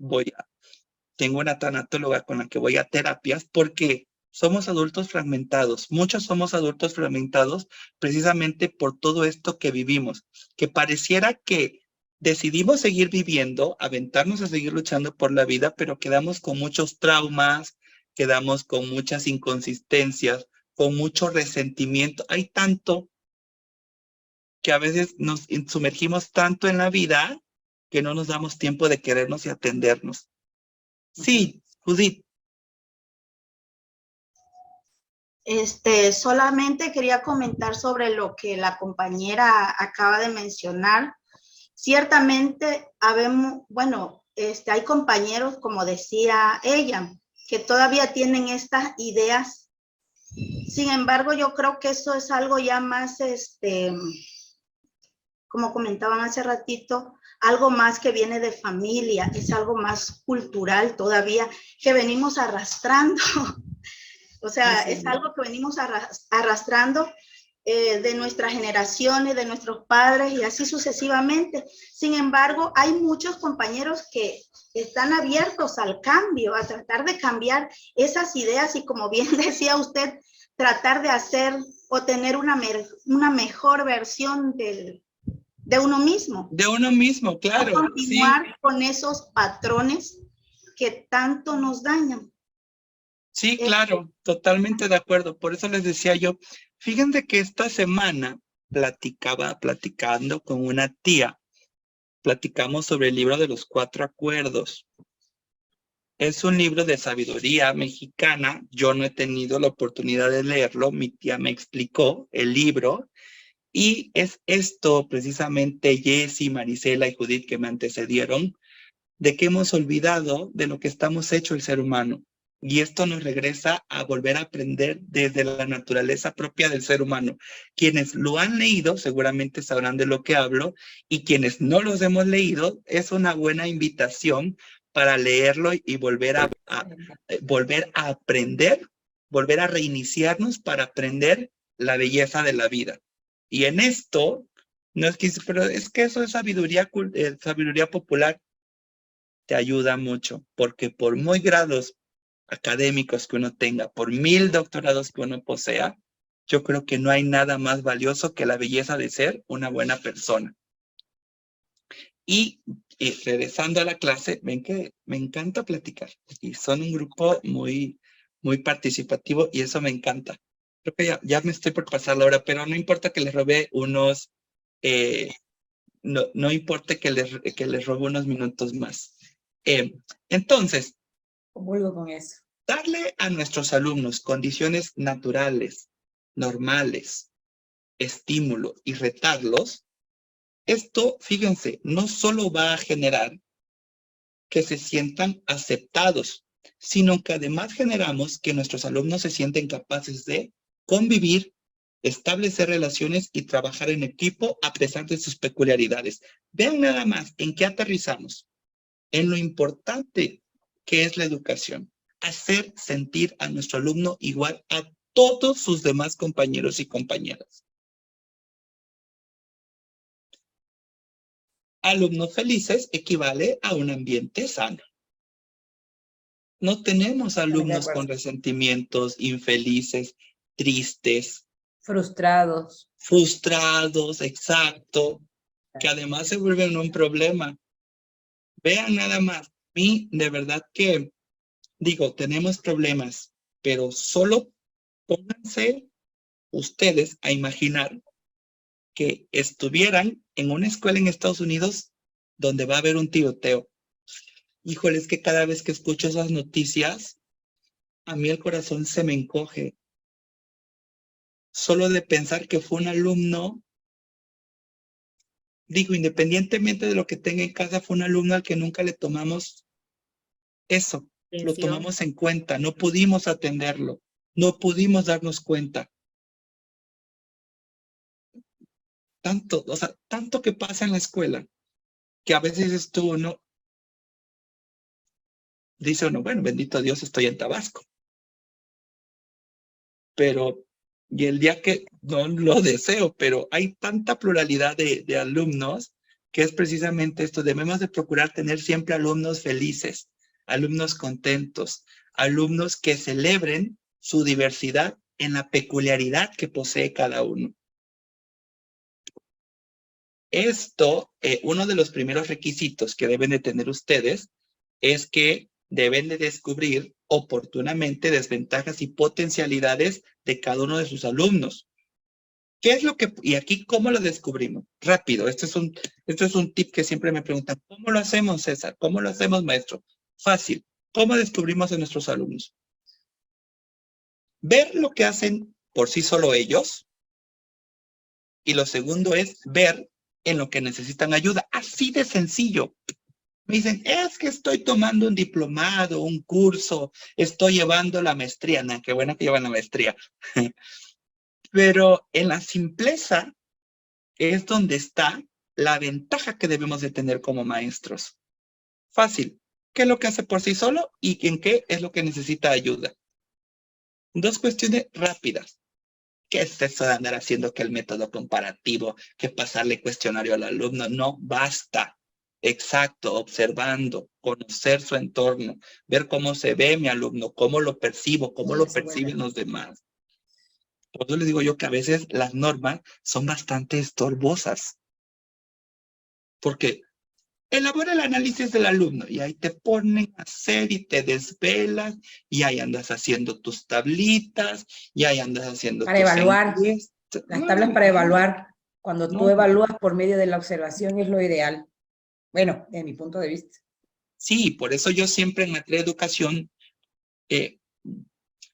tengo una tanatóloga con la que voy a terapias porque somos adultos fragmentados. Muchos somos adultos fragmentados precisamente por todo esto que vivimos, que pareciera que decidimos seguir viviendo, aventarnos a seguir luchando por la vida, pero quedamos con muchos traumas, quedamos con muchas inconsistencias, con mucho resentimiento. Hay tanto que a veces nos sumergimos tanto en la vida que no nos damos tiempo de querernos y atendernos. Sí, Judith. Solamente quería comentar sobre lo que la compañera acaba de mencionar. Ciertamente, hay compañeros, como decía ella, que todavía tienen estas ideas. Sin embargo, yo creo que eso es algo ya más, como comentaban hace ratito, algo más que viene de familia, es algo más cultural todavía que venimos arrastrando. O sea, es algo que venimos arrastrando de nuestras generaciones, de nuestros padres y así sucesivamente. Sin embargo, hay muchos compañeros que están abiertos al cambio, a tratar de cambiar esas ideas y, como bien decía usted, tratar de hacer o tener una mejor versión de uno mismo. De uno mismo, claro. No continuar con esos patrones que tanto nos dañan. Sí, claro, totalmente de acuerdo. Por eso les decía yo, fíjense que esta semana platicando con una tía, platicamos sobre el libro de los 4 acuerdos. Es un libro de sabiduría mexicana. Yo no he tenido la oportunidad de leerlo. Mi tía me explicó el libro. Y es esto precisamente, Jessy, Marisela y Judith, que me antecedieron, de que hemos olvidado de lo que estamos hecho el ser humano. Y esto nos regresa a volver a aprender desde la naturaleza propia del ser humano. Quienes lo han leído seguramente sabrán de lo que hablo, y quienes no los hemos leído, es una buena invitación para leerlo y volver a aprender, volver a reiniciarnos para aprender la belleza de la vida. Y en esto, no es que, pero es que eso es sabiduría popular. Te ayuda mucho, porque por muy grados académicos que uno tenga, por 1000 doctorados que uno posea, yo creo que no hay nada más valioso que la belleza de ser una buena persona. Y regresando a la clase, ven que me encanta platicar, y son un grupo muy, muy participativo, y eso me encanta. Creo que ya me estoy por pasar la hora, pero no importa que les robe unos, no importa que les robe unos minutos más. Entonces, Vuelvo con eso. Darle a nuestros alumnos condiciones naturales, normales, estímulo y retarlos, esto, fíjense, no solo va a generar que se sientan aceptados, sino que además generamos que nuestros alumnos se sienten capaces de convivir, establecer relaciones y trabajar en equipo a pesar de sus peculiaridades. Vean nada más en qué aterrizamos, en lo importante que es la educación. Hacer sentir a nuestro alumno igual a todos sus demás compañeros y compañeras. Alumnos felices equivale a un ambiente sano. No tenemos alumnos con resentimientos, infelices, tristes. Frustrados. Frustrados, exacto. Que además se vuelven un problema. Vean nada más. A mí, de verdad que, digo, tenemos problemas, pero solo pónganse ustedes a imaginar que estuvieran en una escuela en Estados Unidos donde va a haber un tiroteo. Híjole, es que cada vez que escucho esas noticias, a mí el corazón se me encoge. Solo de pensar que fue un alumno, digo, independientemente de lo que tenga en casa, fue un alumno al que nunca le tomamos eso, lo tomamos en cuenta, no pudimos atenderlo, no pudimos darnos cuenta. Tanto, o sea, tanto que pasa en la escuela, que a veces estuvo, ¿no? Dice uno, bueno, bendito Dios, estoy en Tabasco. Pero, y el día que, no lo deseo, pero hay tanta pluralidad de alumnos que es precisamente esto, debemos de procurar tener siempre alumnos felices, alumnos contentos, alumnos que celebren su diversidad en la peculiaridad que posee cada uno. Esto, uno de los primeros requisitos que deben de tener ustedes es que deben de descubrir oportunamente desventajas y potencialidades de cada uno de sus alumnos. ¿Qué es lo que, y aquí cómo lo descubrimos? Rápido, este es un tip que siempre me preguntan, ¿cómo lo hacemos, César? ¿Cómo lo hacemos, maestro? Fácil. ¿Cómo descubrimos a nuestros alumnos? Ver lo que hacen por sí solo ellos. Y lo segundo es ver en lo que necesitan ayuda. Así de sencillo. Me dicen, es que estoy tomando un diplomado, un curso, estoy llevando la maestría. Nah, qué bueno que llevan la maestría. Pero en la simpleza es donde está la ventaja que debemos de tener como maestros. Fácil. ¿Qué es lo que hace por sí solo y en qué es lo que necesita ayuda? Dos cuestiones rápidas. ¿Qué es eso de andar haciendo que el método comparativo, que pasarle cuestionario al alumno? No, basta. Exacto, observando, conocer su entorno, ver cómo se ve mi alumno, cómo lo percibo, cómo lo perciben los demás. Por eso les digo yo que a veces las normas son bastante estorbosas. Porque elabora el análisis del alumno y ahí te ponen a hacer y te desvelas y ahí andas haciendo tus tablitas y ahí andas haciendo para tus evaluar, encuestas. las tablas para evaluar. Cuando tú evalúas por medio de la observación es lo ideal. Bueno, desde mi punto de vista. Sí, por eso yo siempre en materia de educación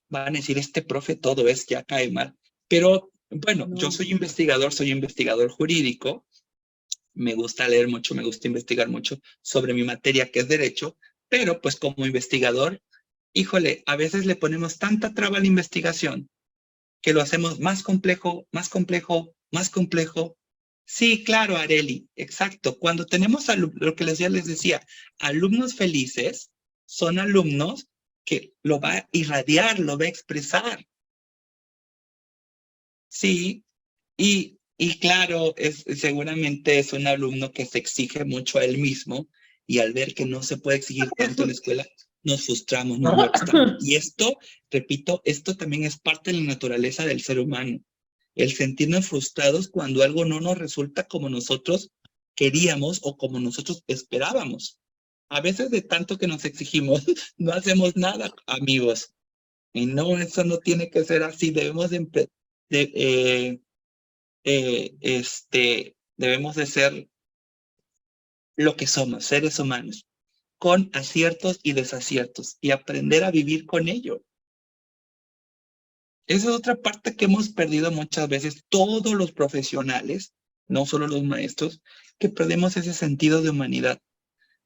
van a decir, este profe todo es, ya cae mal. Pero bueno, yo soy investigador jurídico. Me gusta leer mucho, me gusta investigar mucho sobre mi materia que es derecho, pero pues como investigador, híjole, a veces le ponemos tanta traba a la investigación que lo hacemos más complejo, más complejo, más complejo. Sí, claro, Areli, exacto. Cuando tenemos lo que ya les decía, alumnos felices son alumnos que lo va a irradiar, lo va a expresar. Sí, y claro, seguramente es un alumno que se exige mucho a él mismo y al ver que no se puede exigir tanto en la escuela, nos frustramos, nos molestamos. Y esto, repito, esto también es parte de la naturaleza del ser humano. El sentirnos frustrados cuando algo no nos resulta como nosotros queríamos o como nosotros esperábamos. A veces de tanto que nos exigimos, no hacemos nada, amigos. Y no, eso no tiene que ser así. Debemos debemos de ser lo que somos, seres humanos, con aciertos y desaciertos, y aprender a vivir con ello. Esa es otra parte que hemos perdido muchas veces todos los profesionales, no solo los maestros, que perdemos ese sentido de humanidad.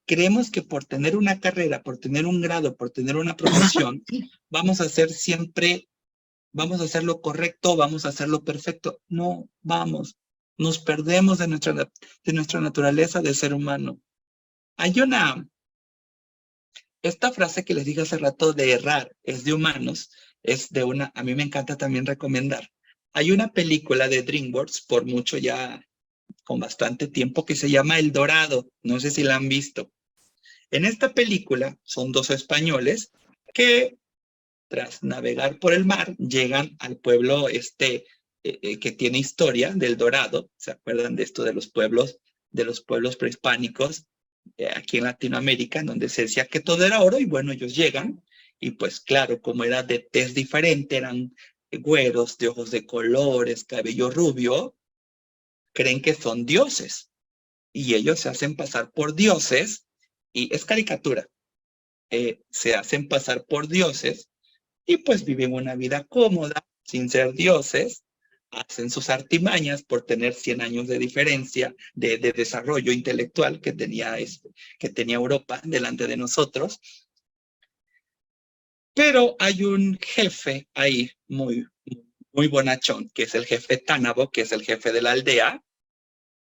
Creemos que por tener una carrera, por tener un grado, por tener una profesión, vamos a hacer siempre, vamos a hacer lo correcto, vamos a hacer lo perfecto. No, nos perdemos de nuestra naturaleza de ser humano. Hay esta frase que les dije hace rato de errar, es de humanos, a mí me encanta también recomendar. Hay una película de DreamWorks, por mucho ya, con bastante tiempo, que se llama El Dorado. No sé si la han visto. En esta película son dos españoles que, tras navegar por el mar, llegan al pueblo que tiene historia del Dorado. ¿Se acuerdan de esto de los pueblos prehispánicos aquí en Latinoamérica, en donde se decía que todo era oro? Y bueno, ellos llegan y pues claro, como era de tez diferente, eran güeros, de ojos de colores, cabello rubio, creen que son dioses y ellos se hacen pasar por dioses y es caricatura. Se hacen pasar por dioses y pues viven una vida cómoda, sin ser dioses, hacen sus artimañas por tener 100 años de diferencia de desarrollo intelectual que tenía Europa delante de nosotros. Pero hay un jefe ahí muy bonachón, que es el jefe Tánabo, que es el jefe de la aldea,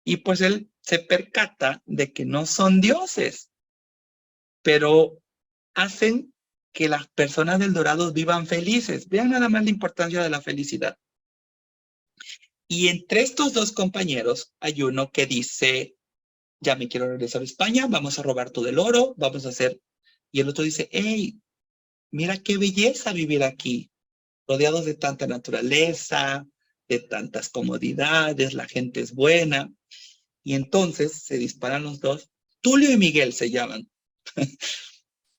y pues él se percata de que no son dioses, pero hacen que las personas del Dorado vivan felices. Vean nada más la importancia de la felicidad. Y entre estos dos compañeros hay uno que dice, ya me quiero regresar a España, vamos a robar todo el oro, vamos a hacer... Y el otro dice, hey, mira qué belleza vivir aquí, rodeados de tanta naturaleza, de tantas comodidades, la gente es buena. Y entonces se disparan los dos. Tulio y Miguel se llaman.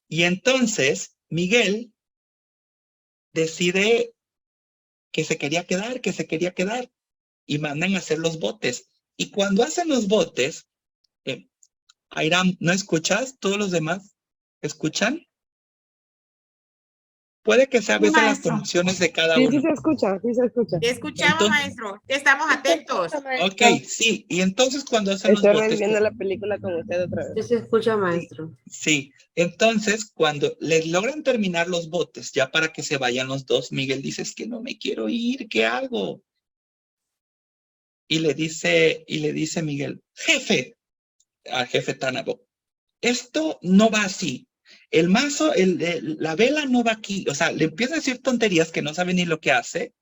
Y entonces Miguel decide que se quería quedar, y mandan a hacer los botes. Y cuando hacen los botes, Airam, ¿no escuchas? ¿Todos los demás escuchan? Puede que sea a veces las Maestro. conexiones de cada Sí, uno. sí se escucha, sí se escucha. Te escuchamos, Entonces- maestro. Estamos atentos. Ok, sí. Y entonces cuando hacen los Estoy botes... reviviendo la película con usted otra Sí vez. se escucha, maestro. Sí, entonces cuando les logran terminar los botes, ya para que se vayan los dos, Miguel dice, es que no me quiero ir, ¿qué hago? Y le dice Miguel, jefe, al jefe Tánabo, esto no va así. El mazo, la vela no va aquí. O sea, le empieza a decir tonterías que no sabe ni lo que hace.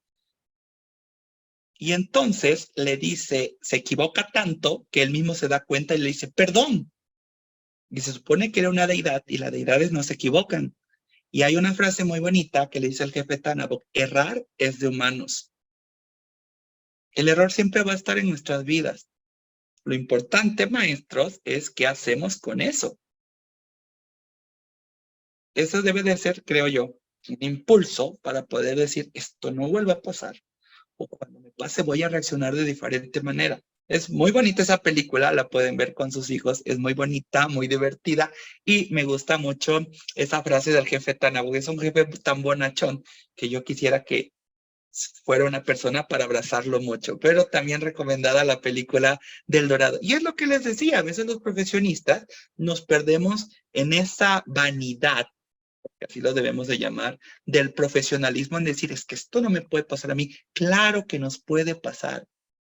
Y entonces le dice, se equivoca tanto que él mismo se da cuenta y le dice, perdón. Y se supone que era una deidad y las deidades no se equivocan. Y hay una frase muy bonita que le dice el jefe Tánabo, errar es de humanos. El error siempre va a estar en nuestras vidas. Lo importante, maestros, es qué hacemos con eso. Eso debe de ser, creo yo, un impulso para poder decir, esto no vuelve a pasar. O cuando me pase voy a reaccionar de diferente manera. Es muy bonita esa película, la pueden ver con sus hijos. Es muy bonita, muy divertida. Y me gusta mucho esa frase del jefe Tánabo. Es un jefe tan bonachón que yo quisiera que fuera una persona para abrazarlo mucho, pero también recomendada la película del Dorado. Y es lo que les decía, a veces los profesionistas nos perdemos en esa vanidad, que así lo debemos de llamar, del profesionalismo en decir, es que esto no me puede pasar a mí. Claro que nos puede pasar,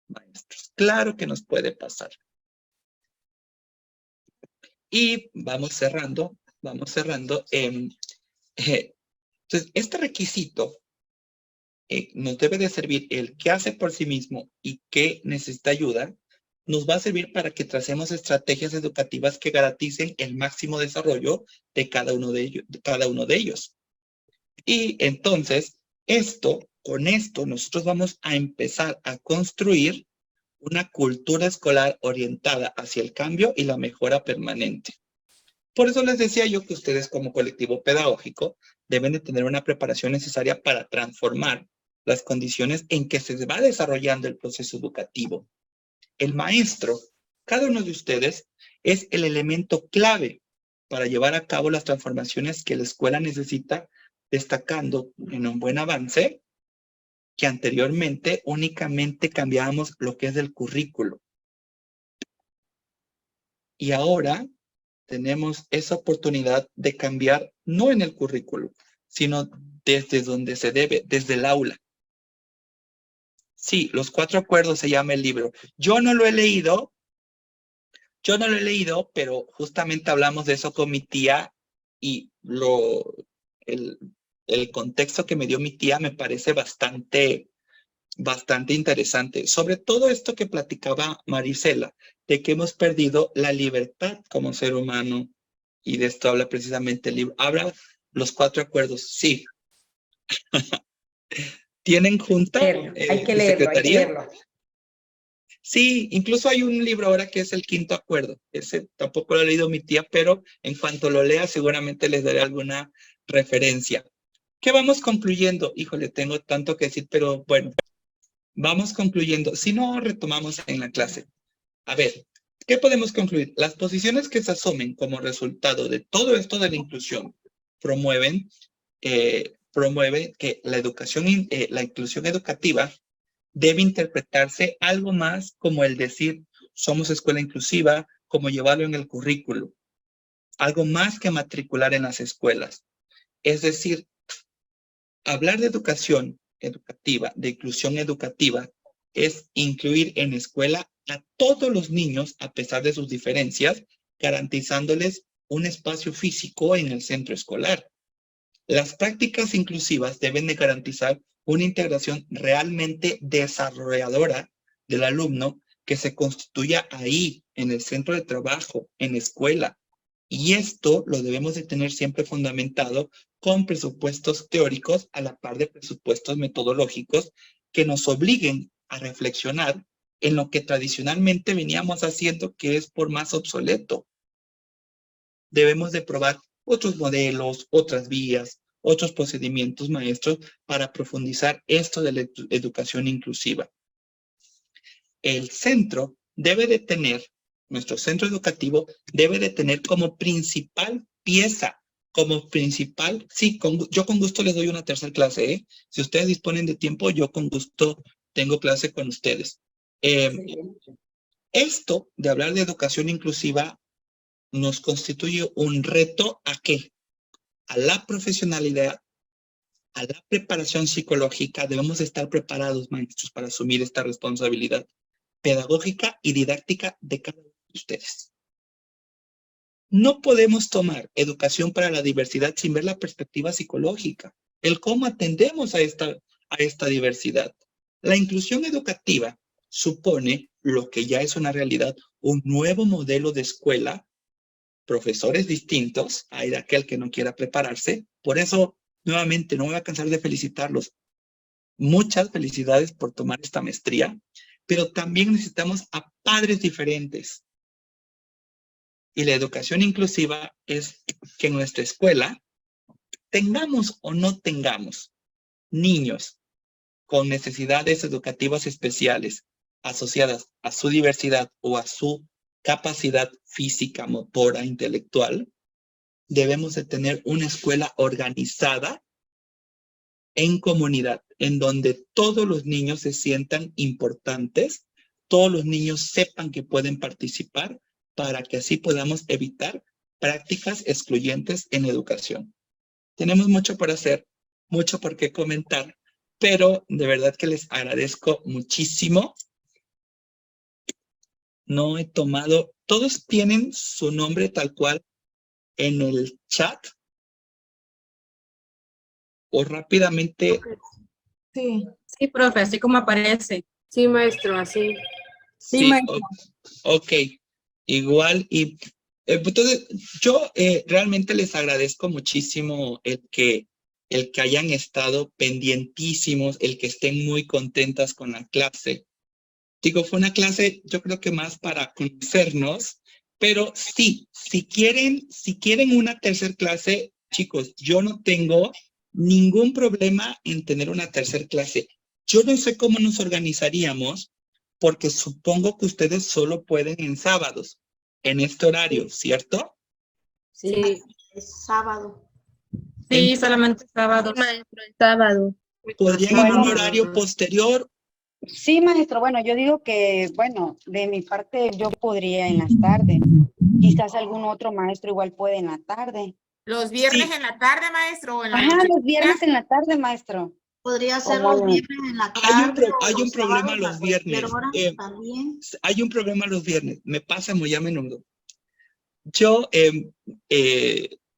maestros, claro que nos puede pasar. Y vamos cerrando. Entonces, este requisito nos debe de servir el qué hace por sí mismo y qué necesita ayuda, nos va a servir para que tracemos estrategias educativas que garanticen el máximo desarrollo de cada uno de ellos. Y entonces, con esto, nosotros vamos a empezar a construir una cultura escolar orientada hacia el cambio y la mejora permanente. Por eso les decía yo que ustedes como colectivo pedagógico deben de tener una preparación necesaria para transformar las condiciones en que se va desarrollando el proceso educativo. El maestro, cada uno de ustedes, es el elemento clave para llevar a cabo las transformaciones que la escuela necesita, destacando en un buen avance que anteriormente únicamente cambiábamos lo que es del currículo. Y ahora tenemos esa oportunidad de cambiar no en el currículo, sino desde donde se debe, desde el aula. Sí, Los 4 Acuerdos se llama el libro. Yo no lo he leído, pero justamente hablamos de eso con mi tía y el contexto que me dio mi tía me parece bastante interesante. Sobre todo esto que platicaba Marisela, de que hemos perdido la libertad como ser humano. Y de esto habla precisamente el libro. Habla Los 4 Acuerdos, sí. ¿Tienen junta? Hay que leerlo. Sí, incluso hay un libro ahora que es el 5º Acuerdo. Ese tampoco lo ha leído mi tía, pero en cuanto lo lea seguramente les daré alguna referencia. ¿Qué vamos concluyendo? Híjole, tengo tanto que decir, pero bueno, vamos concluyendo. Si no, retomamos en la clase. A ver, ¿qué podemos concluir? Las posiciones que se asumen como resultado de todo esto de la inclusión promueve que la inclusión educativa debe interpretarse algo más como el decir somos escuela inclusiva, como llevarlo en el currículo, algo más que matricular en las escuelas. Es decir, hablar de educación educativa, de inclusión educativa, es incluir en escuela a todos los niños a pesar de sus diferencias, garantizándoles un espacio físico en el centro escolar. Las prácticas inclusivas deben de garantizar una integración realmente desarrolladora del alumno que se constituya ahí, en el centro de trabajo, en la escuela. Y esto lo debemos de tener siempre fundamentado con presupuestos teóricos a la par de presupuestos metodológicos que nos obliguen a reflexionar en lo que tradicionalmente veníamos haciendo, que es por más obsoleto. Debemos de probar otros modelos, otras vías, otros procedimientos, maestros, para profundizar esto de la educación inclusiva. El centro debe de tener, nuestro centro educativo debe de tener como principal pieza, como principal, sí, yo con gusto les doy una tercera clase, ¿eh? Si ustedes disponen de tiempo, yo con gusto tengo clase con ustedes. Esto de hablar de educación inclusiva nos constituye un reto ¿a qué? A la profesionalidad, a la preparación psicológica. Debemos estar preparados, maestros, para asumir esta responsabilidad pedagógica y didáctica de cada uno de ustedes. No podemos tomar educación para la diversidad sin ver la perspectiva psicológica, el cómo atendemos a esta diversidad. La inclusión educativa supone lo que ya es una realidad, un nuevo modelo de escuela, profesores distintos, hay aquel que no quiera prepararse. Por eso, nuevamente, no me voy a cansar de felicitarlos. Muchas felicidades por tomar esta maestría, pero también necesitamos a padres diferentes. Y la educación inclusiva es que en nuestra escuela, tengamos o no tengamos niños con necesidades educativas especiales asociadas a su diversidad o a su capacidad física, motora, intelectual, debemos de tener una escuela organizada en comunidad, en donde todos los niños se sientan importantes, todos los niños sepan que pueden participar, para que así podamos evitar prácticas excluyentes en educación. Tenemos mucho por hacer, mucho por qué comentar, pero de verdad que les agradezco muchísimo. No he tomado, todos tienen su nombre tal cual en el chat. O rápidamente. Sí. Sí, profe, así como aparece. Sí, maestro, así. Sí, maestro. Ok, igual. Y entonces, yo realmente les agradezco muchísimo el que hayan estado pendientísimos, el que estén muy contentas con la clase. Digo, fue una clase, yo creo que más para conocernos, pero sí, si quieren una tercera clase, chicos, yo no tengo ningún problema en tener una tercera clase. Yo no sé cómo nos organizaríamos, porque supongo que ustedes solo pueden en sábados, en este horario, ¿cierto? Sí. Es sábado. Sí, solamente sábado. Maestro, el sábado. ¿Podrían en un horario posterior? Sí, maestro, bueno, yo digo que, bueno, de mi parte yo podría en las tardes. Quizás algún otro maestro igual puede en la tarde. ¿Los viernes Sí. en la tarde, maestro? ¿O en la Ajá, noche? los viernes en la tarde, maestro. Podría ser ¿Cómo los no? viernes en la tarde. Hay o un problema sábados los a cualquier viernes. hora, también. Hay un problema los viernes. Me pasa muy a menudo. Yo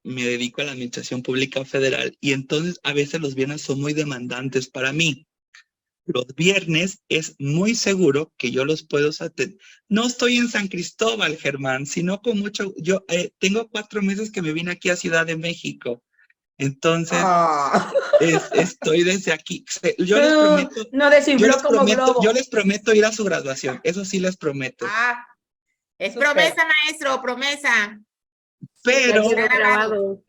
me dedico a la administración pública federal y entonces a veces los viernes son muy demandantes para mí. Los viernes es muy seguro que yo los puedo atender. No estoy en San Cristóbal, Germán, sino con mucho. Yo tengo 4 meses que me vine aquí a Ciudad de México. Entonces, estoy desde aquí. Yo les prometo. No desinfló como globo. Yo les prometo ir a su graduación. Eso sí les prometo. Ah, es Súper. promesa, maestro, promesa. Pero, Será grabado.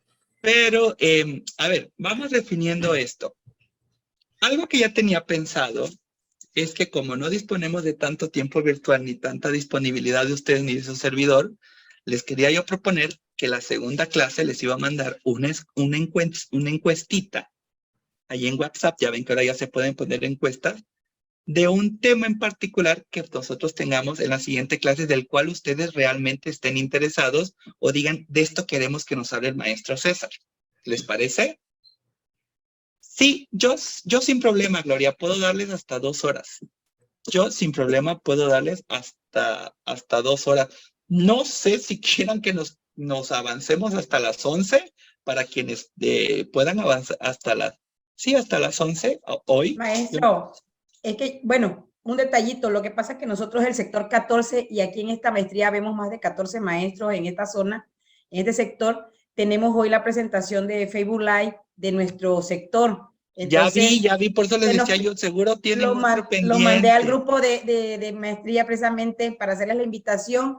a ver, vamos definiendo esto. Algo que ya tenía pensado es que como no disponemos de tanto tiempo virtual ni tanta disponibilidad de ustedes ni de su servidor, les quería yo proponer que la segunda clase les iba a mandar una encuestita ahí en WhatsApp. Ya ven que ahora ya se pueden poner encuestas de un tema en particular que nosotros tengamos en la siguiente clase, del cual ustedes realmente estén interesados o digan, de esto queremos que nos hable el maestro César. ¿Les parece? Sí, yo sin problema, Gloria, puedo darles hasta 2 horas. Yo sin problema puedo darles hasta 2 horas. No sé si quieran que nos avancemos hasta las 11 para quienes puedan avanzar hasta las 11 hoy. Maestro, es que, bueno, un detallito, lo que pasa es que nosotros el sector 14 y aquí en esta maestría vemos más de 14 maestros en esta zona, en este sector. Tenemos hoy la presentación de Facebook Live de nuestro sector. Entonces, ya vi, por eso les decía yo, seguro tienen otro pendiente. Lo mandé al grupo de maestría precisamente para hacerles la invitación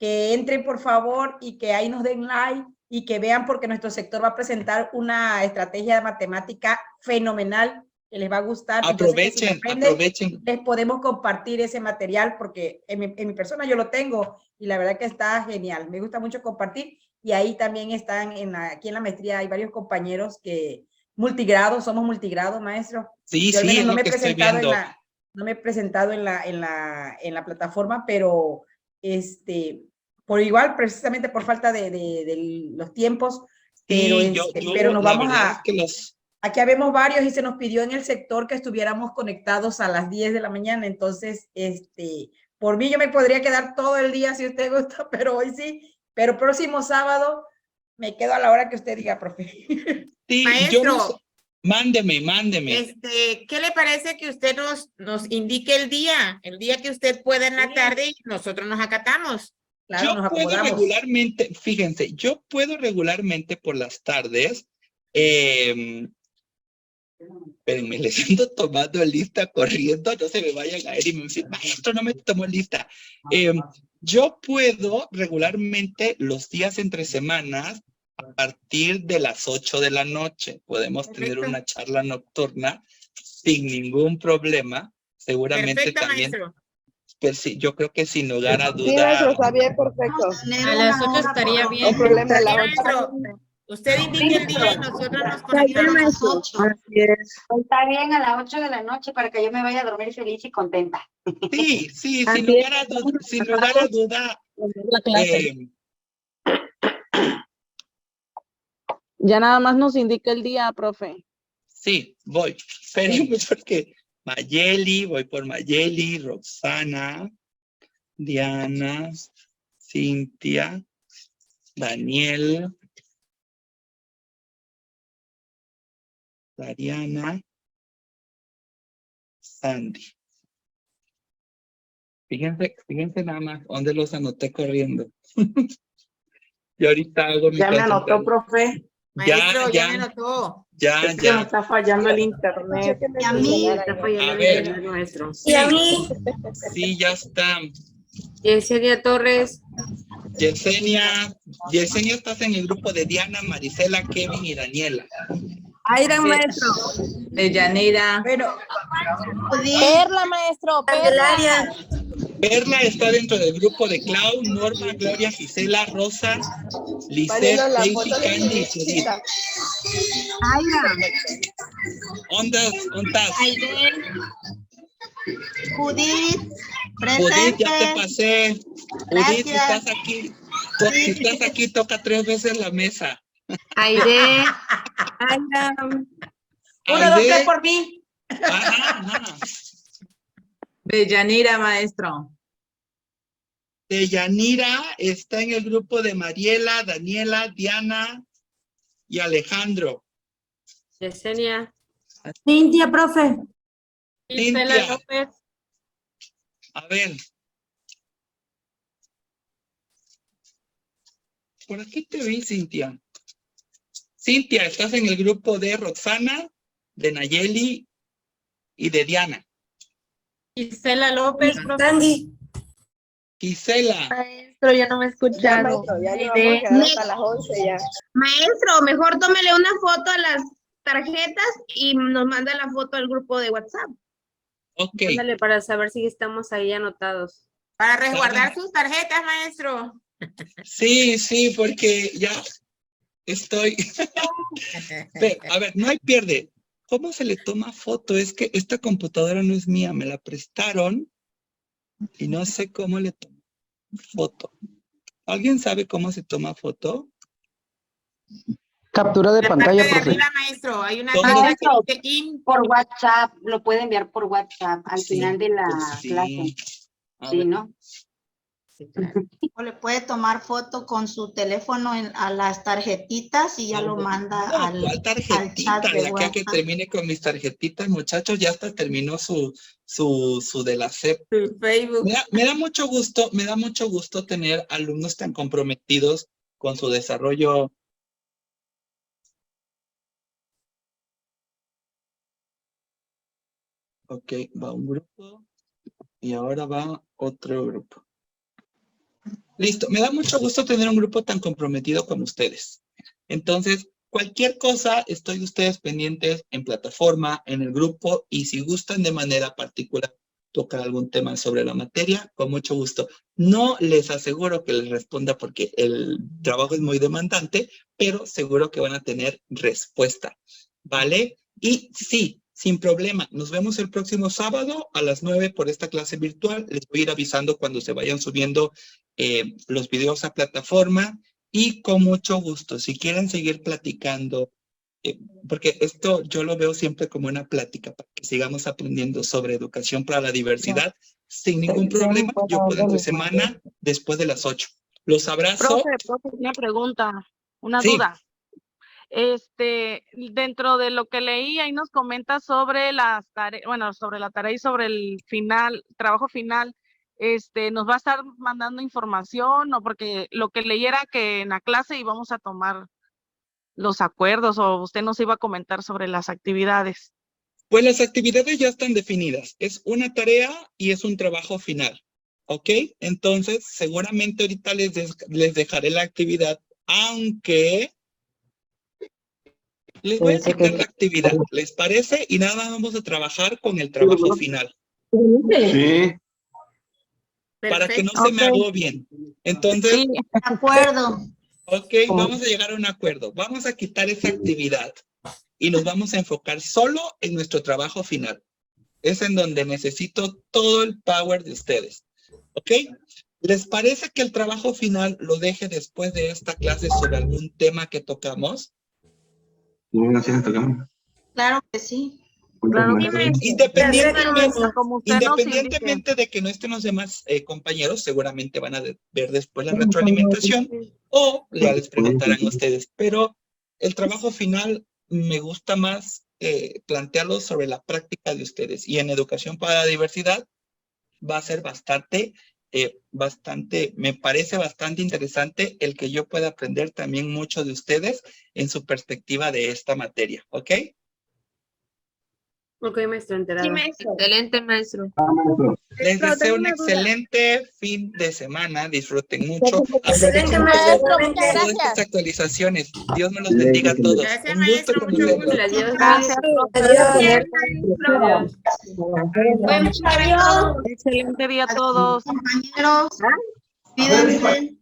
que entren por favor y que ahí nos den like y que vean porque nuestro sector va a presentar una estrategia de matemática fenomenal que les va a gustar. Aprovechen, Entonces, que si aprenden, aprovechen. les podemos compartir ese material porque en mi persona yo lo tengo y la verdad que está genial. Me gusta mucho compartir y ahí también están, aquí en la maestría hay varios compañeros que multigrado, somos multigrado, maestro. Sí, Yo al sí, menos es no lo me he que estoy presentado viendo. no me he presentado en la plataforma, pero por igual, precisamente por falta de los tiempos, pero, Sí, pero nos la vamos verdad a... es que los... Aquí habemos varios y se nos pidió en el sector que estuviéramos conectados a las 10 de la mañana, entonces, por mí yo me podría quedar todo el día si usted gusta, pero hoy sí, pero próximo sábado me quedo a la hora que usted diga, profe. Sí, Maestro, mándeme. ¿qué le parece que usted nos indique el día que usted pueda en la tarde y nosotros nos acatamos? Claro, nos Yo puedo acomodamos. regularmente, fíjense, yo puedo regularmente por las tardes, espérenme, les ando tomando lista corriendo, no se me vayan a ir y me dicen, maestro, no me tomó lista. Yo puedo regularmente los días entre semanas a partir de las 8 de la noche. Podemos tener Perfecto. una charla nocturna sin ningún problema. Seguramente Perfecto, también, maestro. pues sí, yo creo que sin lugar a Sí, maestro, duda. está bien, perfecto. A las 8 estaría No hay bien. problema de Sí, las 8. maestro. Usted indique el día y nosotros nos Está bien, conectamos. maestro. Así es. Está bien a las 8 de la noche para que yo me vaya a dormir feliz y contenta. Sí, sí, Así sin lugar a duda, sin lugar a duda. La clase. Ya nada más nos indica el día, profe. Sí, voy. Espérenme porque Mayeli, voy por Mayeli, Roxana, Diana, Cintia, Daniel, Dariana, Sandy. Fíjense nada más dónde los anoté corriendo. Y ahorita hago mi Ya me anotó, concentración. profe. Maestro, ya me anotó. Es que me está fallando el internet. Y a mí, Está fallando A el ver. internet, maestro. Sí, sí, ya está. Yesenia Torres. Yesenia, estás en el grupo de Diana, Marisela, Kevin y Daniela. Airan, maestro. De Yanira. Bueno, Perla, maestro. Perla. Perla está dentro del grupo de Clau, Norma, Gloria, Gisela, Rosa, Lisette, Poniendo la Daisy, foto de Candy y Judith. ¿Ondas? Judith, Judith, ya te presente. pasé. Judith, si Gracias. estás aquí, si estás aquí, toca 3 veces la mesa. Aide. Airan. 1, 2, Aide. 3 por mí. Ajá. De Yanira, maestro. De Yanira está en el grupo de Mariela, Daniela, Diana y Alejandro. Yesenia. Cintia, profe. Isela Cintia. López. A ver. Por aquí te vi, Cintia. Cintia, estás en el grupo de Roxana, de Nayeli y de Diana. Isela López, profe. Sandy. Gisela. Maestro, ya no me he Ya, escuchado. maestro, ya nos vamos a quedar hasta las 11 ya. Maestro, mejor tómele una foto a las tarjetas y nos manda la foto al grupo de WhatsApp. Ok. Ándale, para saber si estamos ahí anotados. Para resguardar sus tarjetas, maestro. Sí, sí, porque ya estoy. A ver, no hay pierde. ¿Cómo se le toma foto? Es que esta computadora no es mía, me la prestaron y no sé cómo le tomo foto. ¿Alguien sabe cómo se toma foto? Captura de La pantalla, parte de profe. arriba, maestro, hay una ¿Dónde? tecla que dice in. Por WhatsApp, lo puede enviar por WhatsApp al Sí, final de la pues sí. clase. A Sí, ver. ¿no? Sí, claro. O le puede tomar foto con su teléfono a las tarjetitas y ya lo manda No, al ¿cuál chat tarjetita? de La que WhatsApp. termine con mis tarjetitas, muchachos, ya hasta terminó su de la SEP. Su Facebook. Me da mucho gusto tener alumnos tan comprometidos con su desarrollo. Ok, va un grupo y ahora va otro grupo. Listo. Me da mucho gusto tener un grupo tan comprometido como ustedes. Entonces, cualquier cosa, estoy ustedes pendientes en plataforma, en el grupo, y si gustan de manera particular tocar algún tema sobre la materia, con mucho gusto. No les aseguro que les responda porque el trabajo es muy demandante, pero seguro que van a tener respuesta, ¿vale? Y sí, sin problema, nos vemos el próximo sábado a las 9 por esta clase virtual. Les voy a ir avisando cuando se vayan subiendo los videos a plataforma y con mucho gusto, si quieren seguir platicando, porque esto yo lo veo siempre como una plática para que sigamos aprendiendo sobre educación para la diversidad sin ningún problema. Yo puedo entre semana después de las 8. Los abrazo. Profe, una pregunta, una Sí. duda. Dentro de lo que leí, ahí nos comenta sobre las tareas, bueno, sobre la tarea y sobre el trabajo final, nos va a estar mandando información, o porque lo que leí era que en la clase íbamos a tomar los acuerdos, o usted nos iba a comentar sobre las actividades. Pues las actividades ya están definidas. Es una tarea y es un trabajo final. ¿Ok? Entonces, seguramente ahorita les dejaré la actividad, aunque les voy a quitar la actividad. ¿Les parece? Y nada más vamos a trajar con el trabajo final. Sí. Para que no se me agobien. Entonces, De acuerdo. ok, vamos a llegar a un acuerdo. Vamos a quitar esa actividad y nos vamos a enfocar solo en nuestro trabajo final. Es en donde necesito todo el power de ustedes. ¿Ok? ¿Les parece que el trabajo final lo deje después de esta clase sobre algún tema que tocamos? Claro que sí. Claro, Independientemente de que no estén los demás compañeros, seguramente van a ver después la retroalimentación o ya les preguntarán ustedes. Pero el trabajo final me gusta más plantearlo sobre la práctica de ustedes. Y en educación para la diversidad va a ser me parece bastante interesante el que yo pueda aprender también mucho de ustedes en su perspectiva de esta materia. ¿Ok? Ok, maestro, enterado. Sí, maestro. Excelente, maestro. Les Pero deseo tengo un una duda. excelente fin de semana. Disfruten mucho. Excelente, Aprovechen maestro. Muchas todas gracias. estas actualizaciones. Dios me los bendiga a todos. Gracias, Un gusto maestro. Mucho conocerlos. gusto. Adiós. Gracias, profe. Adiós. Adiós. Excelente día a todos. Compañeros, cuídense.